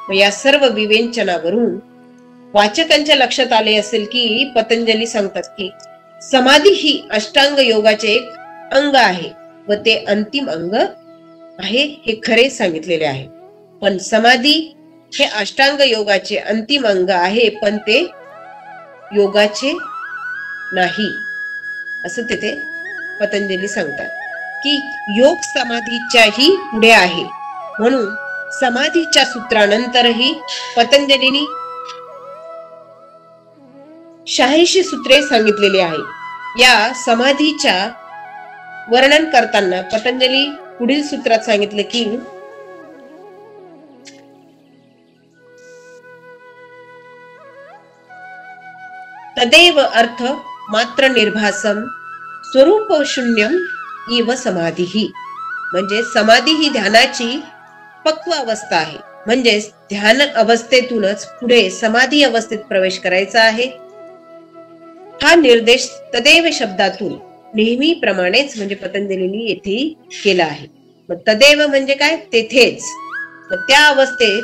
मग या सर्व विवेचनावरून वाचकांच्या लक्षात आले असेल की पतंजली सांगतात की समाधी ही अष्टांग योगाचे एक अंग आहे व ते अंतिम अंग आहे हे खरे सांगितलेले आहे. पण समाधी हे अष्टांग योगाचे अंतिम अंग आहे, पण ते योगाचे नाही असं तिथे पतंजली सांगतात. की योग समाधीच्याही पुढे आहे. म्हणून समाधीच्या सूत्रानंतरही पतंजलींनी 86 सूत्रे सांगितलेली आहे. या समाधीच्या वर्णन करताना पतंजली पुढील सूत्रात सांगितले की तदेव अर्थ मात्र निर्भासम स्वरूप शून्यम इव समाधी. म्हणजे समाधी ही ध्यानाची पक्व अवस्था आहे. म्हणजे ध्यान अवस्थेतूनच पुढे समाधी अवस्थेत प्रवेश करायचा आहे. हा निर्देश तदेव शब्दातून नेहमीप्रमाणेच म्हणजे पतंजलींनी येथे केला आहे. मग तदेव म्हणजे काय, तेथेच. मग त्या अवस्थेत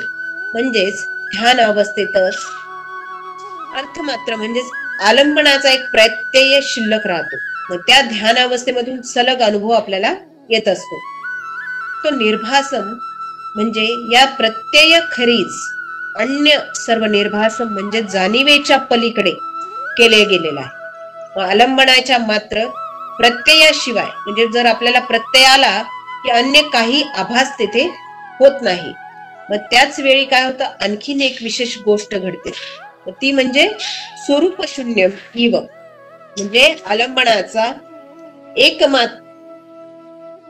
म्हणजेच ध्यान अवस्थेतच अर्थ मात्र म्हणजेच आलंबनाचा एक प्रत्यय शिल्लक राहतो. मग त्या ध्यान अवस्थेमधून सलग अनुभव आपल्याला येत असतो. तो निर्भासम म्हणजे या प्रत्यय खरीच अन्य सर्व निर्भासम म्हणजे जाणीवेच्या पलीकडे केले गेलेला आहे. आलंबनाच्या मात्र प्रत्ययाशिवाय म्हणजे जर आपल्याला प्रत्यय आला की अन्य काही आभास तेथे होत नाही. मग त्याच वेळी काय होतं, आणखीन एक विशेष गोष्ट घडते. ती म्हणजे स्वरूप शून्य इव म्हणजे आलंबनाचा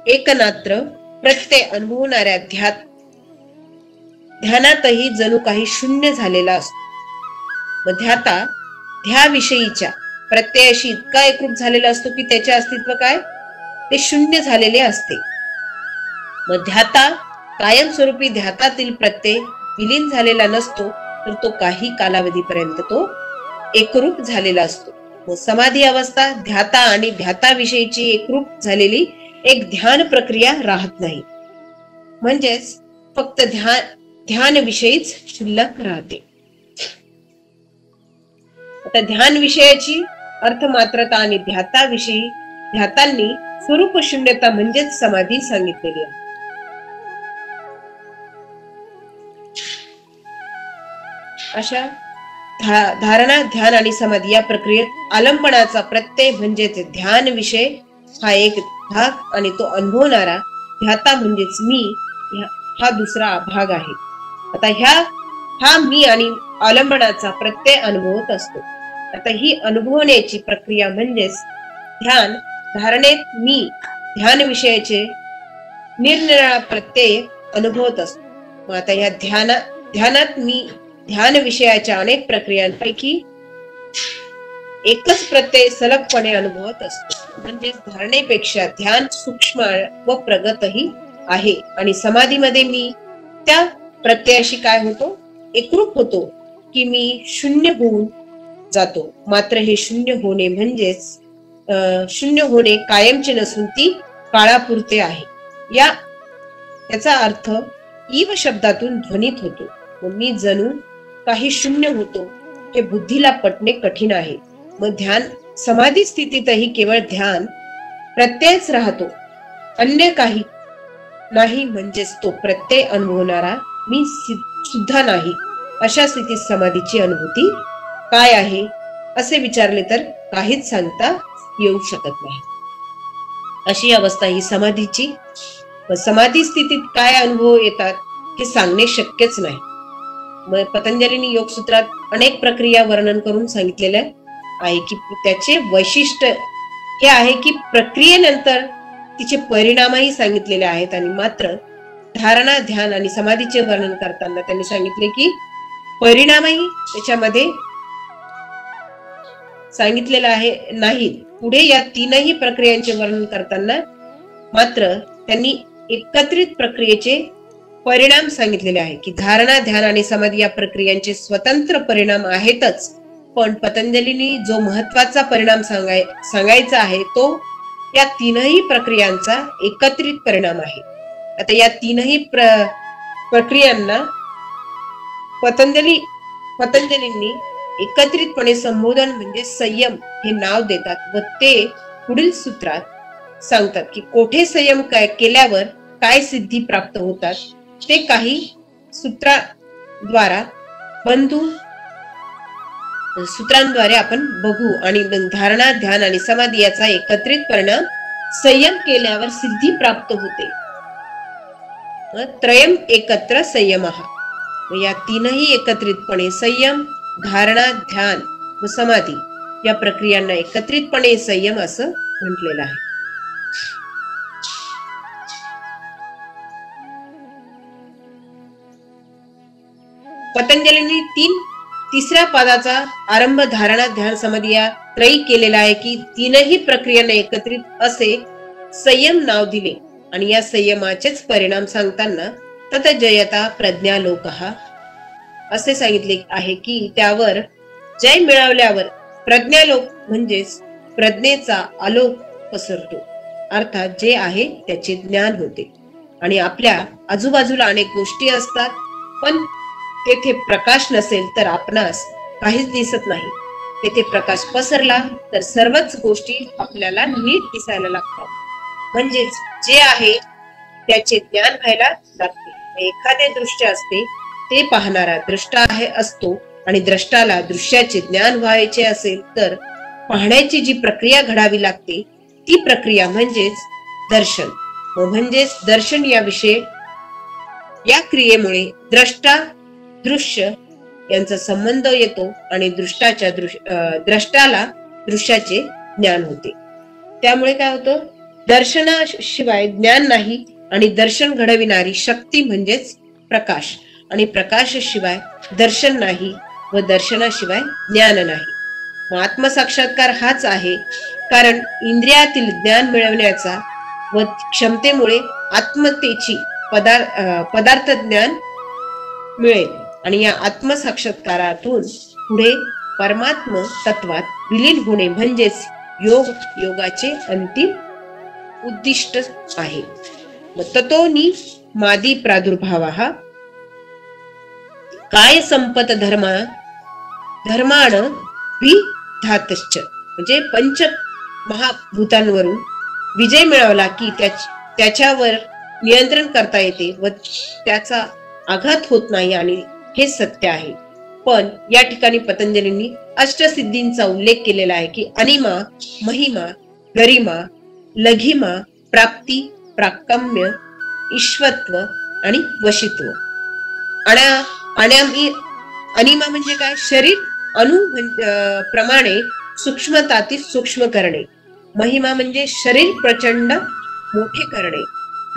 एकनात्र प्रत्यय अनुभवणाऱ्या ध्यानातही जणू काही शून्य झालेला असतो. मग ध्याता ध्याविषयीच्या प्रत्ययाशी इतका एकरूप झालेला असतो की त्याचे अस्तित्व काय, ते शून्य झालेले असते. मग ध्याता कायमस्वरूपी ध्यातातील प्रत्यय विलीन झालेला नसतो, तर तो काही कालावधीपर्यंत तो एकरूप झालेला असतो. मग समाधी अवस्था ध्याता आणि ध्याताविषयीची एकरूप झालेली एक ध्यान प्रक्रिया राहत नाही. म्हणजेच फक्त ध्यान विषयीच शिल्लक राहते. आता ध्यान विषयाची अर्थमात्रता आणि ध्यातांनी स्वरूप शून्यता म्हणजेच समाधी सांगितलेली आहे. अशा धारणा, ध्यान आणि समाधी या प्रक्रियेत आलंबनाचा प्रत्यय म्हणजेच ध्यान विषय हा एक भाग आणि तो अनुभवणारा ध्याता म्हणजेच मी हा दुसरा भाग आहे. आता हा मी आणि आलंबनाचा प्रत्यय अनुभवत असतो. आता ही अनुभवण्याची प्रक्रिया म्हणजेच ध्यान. धारणेत मी ध्यान विषयाचे निरनिराळा प्रत्यय अनुभवत असतो. मग आता या ध्यानात मी ध्यान विषयाच्या अनेक प्रक्रियांपैकी एकच प्रत्यय सलगपणे अनुभवत असतो. म्हणजे धारणेपेक्षा ध्यान सूक्ष्म व प्रगतही आहे. आणि समाधीमध्ये मी त्या प्रत्ययाशी काय होतो, एकरूप होतो की मी शून्य होऊन जातो. मात्र हे शून्य होणे म्हणजेच शून्य होणे कायमचे नसून ती काळापुरते आहे. याचा अर्थ ईव शब्दातून ध्वनित होतो. मी जणू काही शून्य होतो हे बुद्धीला पटणे कठीण आहे. मग ध्यान समाधी स्थितीतही केवळ ध्यान प्रत्ययच राहतो, अन्य काही नाही. म्हणजेच तो प्रत्यय अनुभवणारा मी सुद्धा नाही. अशा स्थितीत समाधीची अनुभूती काय आहे असे विचारले तर काहीच सांगता येऊ शकत नाही. अशी अवस्था ही समाधीची. समाधी स्थितीत काय अनुभव येतात हे सांगणे शक्यच नाही. मग पतंजलींनी योगसूत्रात अनेक प्रक्रिया वर्णन करून सांगितलेले आहे की त्याचे वैशिष्ट्य हे आहे की प्रक्रियेनंतर तिचे परिणामही सांगितलेले आहेत. आणि मात्र धारणा, ध्यान आणि समाधीचे वर्णन करताना त्यांनी सांगितले की परिणामही त्याच्यामध्ये सांगितलेला आहे नाही. पुढे या तीनही प्रक्रियांचे वर्णन करताना मात्र त्यांनी एकत्रित प्रक्रियेचे परिणाम सांगितलेले आहे की धारणा, ध्यान आणि समाधी या प्रक्रियांचे स्वतंत्र परिणाम आहेतच, पण पतंजलींनी जो महत्वाचा परिणाम सांगायचा आहे तो या तीनही प्रक्रियांचा एकत्रित परिणाम आहे. आता या तीनही प्रक्रियांना पतंजलींनी एकत्रितपणे संबोधन म्हणजे संयम हे नाव देतात व ते पुढील सूत्रात सांगतात की कोठे संयम केल्यावर काय सिद्धी प्राप्त होतात ते काही सूत्रांद्वारे आपण बघू. आणि धारणा, ध्यान आणि समाधी याचा एकत्रित परिणाम संयम केल्यावर सिद्धी प्राप्त होते. त्रयम एकत्र संयमः. या तीनही एकत्रितपणे संयम, धारणा, ध्यान व समाधी या प्रक्रियांना एकत्रितपणे संयम असं म्हटलेलं आहे. पतंजलींनी तिसऱ्या पदाचा आरंभ धारणा, ध्यान, समाधी या त्रयी केलेला आहे की तीनही प्रक्रियांना एकत्रित असे संयम नाव दिले. आणि या संयमाचेच परिणाम सांगताना तत जयता प्रज्ञालोकः असे सांगितले आहे की त्यावर जय मिळवल्यावर प्रज्ञालोक म्हणजेच प्रज्ञेचा आलोक पसरतो. अर्थात जे आहे त्याचे ज्ञान होते. आणि आपल्या आजूबाजूला अनेक गोष्टी असतात पण तेथे प्रकाश नसेल तर आपणास काहीच दिसत नाही. तेथे प्रकाश पसरला तर सर्वच गोष्टी आपल्याला नीट दिसायला लागतात. म्हणजेच जे आहे त्याचे ज्ञान व्हायला लागते. एखादे दृश्य असते ते पाहणारा द्रष्टा असतो आणि द्रष्टाला दृश्याचे ज्ञान व्हायचे असेल तर पाहण्याची जी प्रक्रिया घडावी लागते ती प्रक्रिया म्हणजेच दर्शन. म्हणजेच दर्शन या क्रियेमुळे द्रष्टा दृश्य यांचा संबंध येतो आणि द्रष्टाला दृश्याचे ज्ञान होते. त्यामुळे काय होतं, दर्शनाशिवाय ज्ञान नाही आणि दर्शन घडविणारी शक्ती म्हणजेच प्रकाश, आणि प्रकाशाशिवाय दर्शन नाही व दर्शनाशिवाय ज्ञान नाही. आत्मसाक्षात्कार हाच आहे, कारण इंद्रियातील ज्ञान मिळवण्याचा व क्षमतेमुळे आत्मतेची पदार्थ ज्ञान मिळेल आणि या आत्मसाक्षात्कारातून पुढे परमात्म तत्वात विलीन होणे म्हणजेच योगाचे अंतिम उद्दिष्ट आहे. ततोनी मादी प्रादुर्भावः काय संपत धर्मान विधातश्च म्हणजे पंच महाभूतांवरून विजय मिळवला की त्याच्यावर नियंत्रण करता येते व त्याचा आघात होत नाही, आणि हे सत्य आहे. पण या ठिकाणी पतंजलींनी अष्टसिद्धींचा उल्लेख केलेला आहे की अनिमा, महिमा, गरिमा, लघिमा, प्राप्ती, प्राकम्य, ईश्वत्व आणि वशित्व. अनिमा म्हणजे काय? शरीर अणु प्रमाणे सूक्ष्मतातील सूक्ष्म करणे. महिमा म्हणजे शरीर प्रचंड मोठे करणे.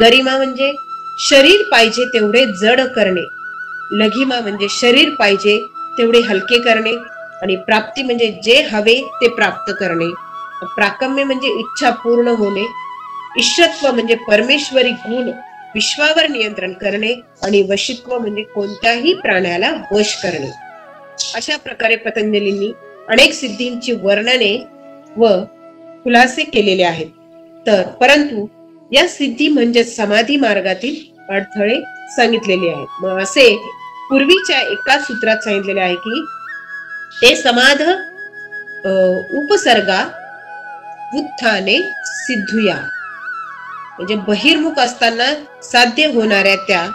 गरिमा म्हणजे शरीर पाहिजे तेवढे जड करणे. लघिमा म्हणजे शरीर पाहिजे तेवढे हलके करणे. आणि प्राप्ती म्हणजे जे हवे ते प्राप्त करणे. प्राकम्य म्हणजे इच्छा पूर्ण होणे. ईश्वत्व म्हणजे परमेश्वरी गुण विश्वावर नियंत्रण करणे. आणि वशित्व म्हणजे कोणत्याही प्राण्याला वश करणे. अशा प्रकारे पतंजलींनी अनेक सिद्धींची वर्णने व खुलासे केलेले आहेत. परंतु या सिद्धी म्हणजे समाधी मार्गातील अडथळे सांगितलेले आहेत. मग असे पूर्वीच्या एका सूत्रात सांगितलेले आहे की ते समाध उपसर्गा उत्थाने सिद्धूया, म्हणजे बहिर्मुख असताना साध्य होणाऱ्या त्या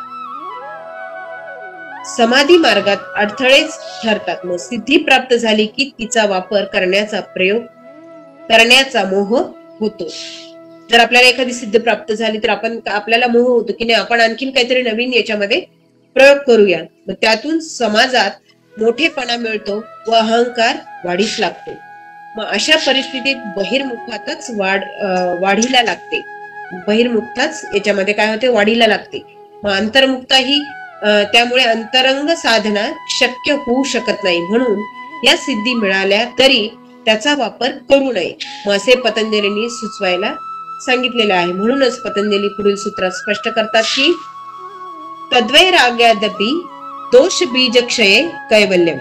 समाधी मार्गात अडथळेच ठरतात. मग सिद्धी प्राप्त झाली की तिचा वापर करण्याचा मोह होतो. जर आपल्याला एखादी सिद्ध प्राप्त झाली तर आपल्याला मोह होतो की नाही, आपण आणखीन काहीतरी नवीन याच्यामध्ये प्रयोग करूया. मग त्यातून समाजात मोठेपणा मिळतो व अहंकार वाढीस लागतो. मग अशा परिस्थितीत बहिर्मुखातच वाढीला लागते. बहिर्मुक्ताच याच्यामध्ये काय होते? वाढीला लागते. मग अंतर्मुक्ता ही त्यामुळे अंतरंग साधना शक्य होऊ शकत नाही. म्हणून या सिद्धी मिळाल्या तरी त्याचा वापर करू नये, मग असे पतंजलींनी सुचवायला सांगितलेले आहे. म्हणूनच पतंजली पुढील सूत्रात स्पष्ट करतात की तद्वैराग्यादपि दोष बीज क्षये कैवल्यम,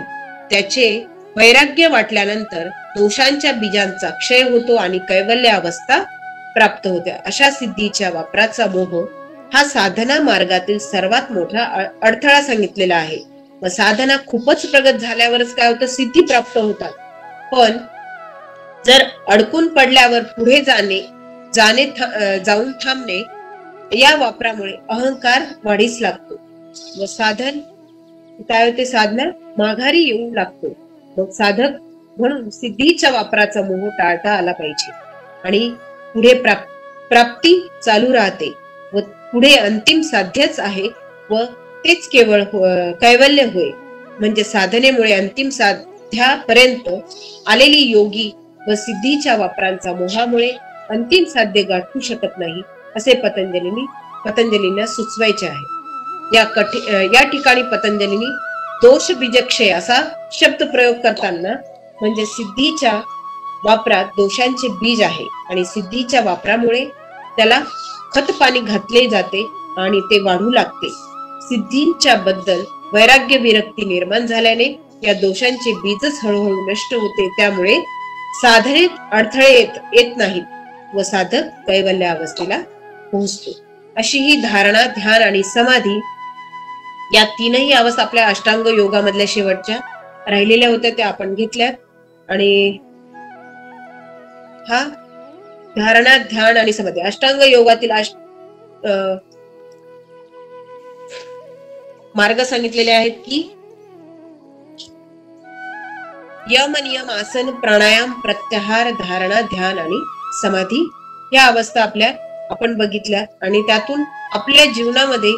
त्याचे वैराग्य वाटल्यानंतर दोषांच्या बीजांचा क्षय होतो आणि कैवल्य अवस्था प्राप्त होते. अशा सिद्धीच्या वापराचा मोह हा साधना मार्गातील सर्वात मोठा अडथळा सांगितलेला आहे. मग साधना खूपच प्रगत झाल्यावरच काय होतं? सिद्धी प्राप्त होतात. पण जर अडकून पडल्यावर पुढे जाऊन थांबणे या वापरामुळे अहंकार वाढीस लागतो व साधन काय होते? साधना माघारी येऊ लागतो. मग साधक म्हणून सिद्धीच्या वापराचा मोह टाळता आला पाहिजे आणि पुढे प्राप्ती चालू राहते व पुढे अंतिम साध्यच आहे व तेच केवळ कैवल्य होय. म्हणजे साधनेमुळे अंतिम साध्यापर्यंत आलेली योगी व सिद्धीच्या वापरांचा मोहामुळे अंतिम साध्य गाठू शकत नाही, असे पतंजलींना सुचवायचे आहे. या ठिकाणी पतंजलींनी दोष बीजक्षय असा शब्द प्रयोग करताना म्हणजे सिद्धीच्या वापरात दोषांचे बीज आहे आणि सिद्धीच्या वापरामुळे त्याला खत पाणी घातले जाते आणि ते वाढू लागते. सिद्धींच्या बद्दल वैराग्य विरक्ती निर्माण झाल्याने या दोषांचे बीजच हळूहळू नष्ट होते. त्यामुळे साधनेत अडथळे येत नाहीत व साधक कैवल्य अवस्थेला पोहोचतो. अशी ही धारणा, ध्यान आणि समाधी या तीनही अवस्था आपल्या अष्टांग योगामधल्या शेवटच्या राहिलेल्या होत्या त्या आपण घेतल्यात. आणि हा धारणा, ध्यान आणि समाधी अष्टांग योगातील मार्ग सांगितलेले आहेत की यम, नियम, आसन, प्राणायाम, प्रत्याहार, धारणा, ध्यान आणि समाधी या अवस्था आपण बघितल्या आणि त्यातून आपल्या जीवनामध्ये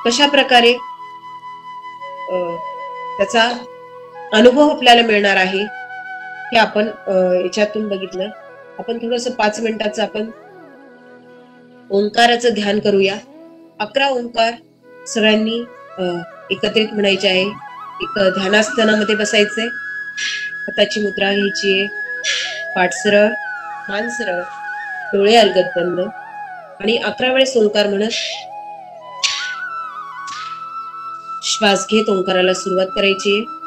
कशा प्रकारे त्याचा अनुभव आपल्याला मिळणार आहे हे आपण याच्यातून बघितलं. आपण थोडस 5 मिनिटाचं आपण ओंकाराचं ध्यान करूया. 11 ओंकार सगळ्यांनी एकत्रित म्हणायचे आहे. एक ध्यानास्थानामध्ये बसायचंय, हाताची मुद्रा घ्यायची आहे, पाठ सरळ, मान सरळ, डोळे अलगद बंद आणि 11 वेळेस ओंकार म्हणत श्वास घेत ओंकाराला सुरुवात करायची आहे.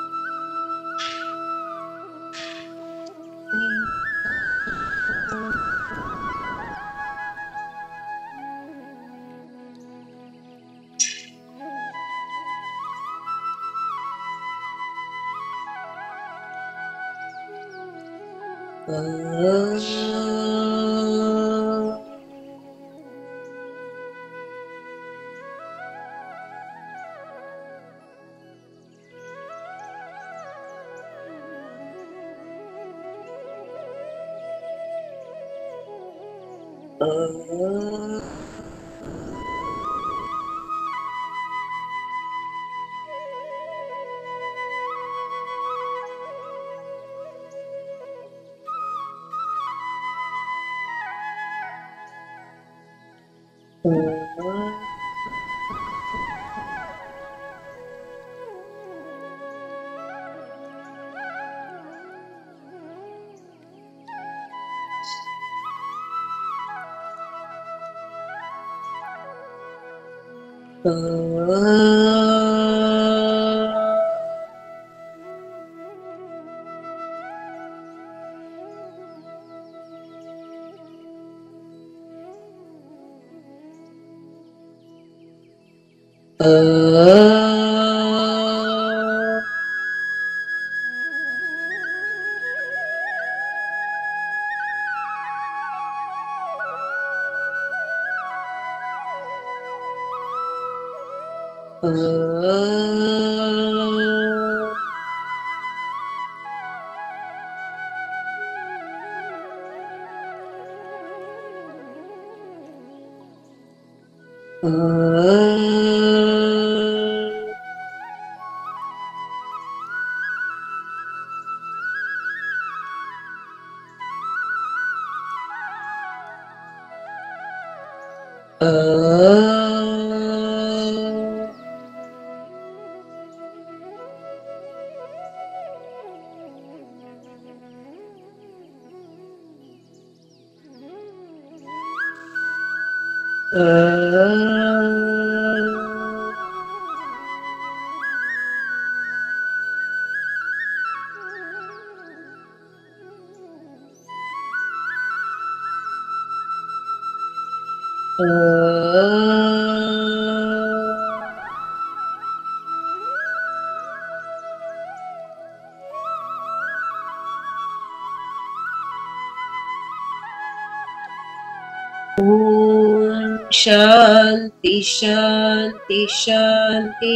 शांति शांति शांति।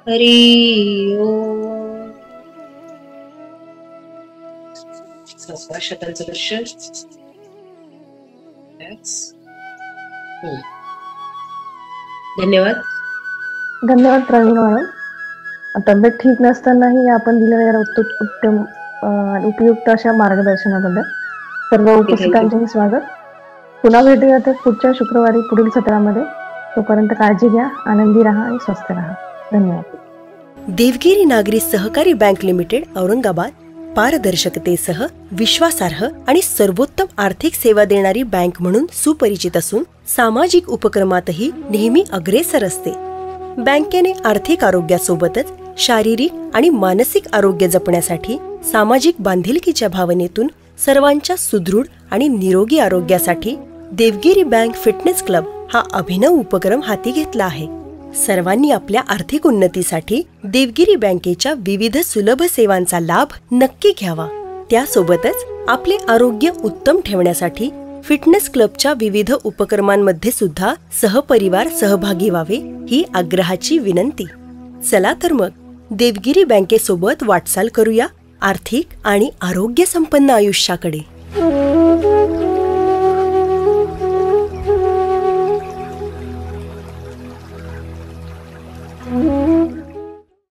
हरि ओम। शतांचं दर्शन। धन्यवाद. धन्यवाद प्रवीण मॅडम. तब्येत ठीक नसतानाही आपण दिलेल्या उत्तम उपयुक्त अशा मार्गदर्शनाबद्दल सर्व उपस्थितांचे स्वागत. पुन्हा भेटूया तर पुढच्या शुक्रवारी पुढील सत्रामध्ये. तोपर्यंत काळजी घ्या, आनंदी राहा आणि स्वस्थ राहा. धन्यवाद. देवगिरी नागरी सहकारी बँक लिमिटेड औरंगाबाद पारदर्शकतेसह विश्वासार्ह आणि सर्वोत्तम आर्थिक सेवा देणारी बँक म्हणून सुपरिचित असून सामाजिक उपक्रमातही नेहमी अग्रेसर असते. बँकेने आर्थिक आरोग्यासोबतच शारीरिक आणि मानसिक आरोग्य जपण्यासाठी सामाजिक बांधिलकीच्या भावनेतून सर्वांच्या सुदृढ आणि निरोगी आरोग्यासाठी देवगिरी बँक फिटनेस क्लब हा अभिनव उपक्रम हाती घेतला आहे. सर्वांनी आपल्या आर्थिक उन्नतीसाठी देवगिरी बँकेच्या विविध सुलभ सेवांचा लाभ नक्की घ्यावा. त्यासोबतच आपले आरोग्य उत्तम ठेवण्यासाठी फिटनेस क्लबच्या विविध उपक्रमांमध्ये सुद्धा सहपरिवार सहभागी व्हावे ही आग्रहाची विनंती. चला तर मग देवगिरी बँकेसोबत वाटचाल करूया आर्थिक आणि आरोग्य संपन्न आयुष्याकडे.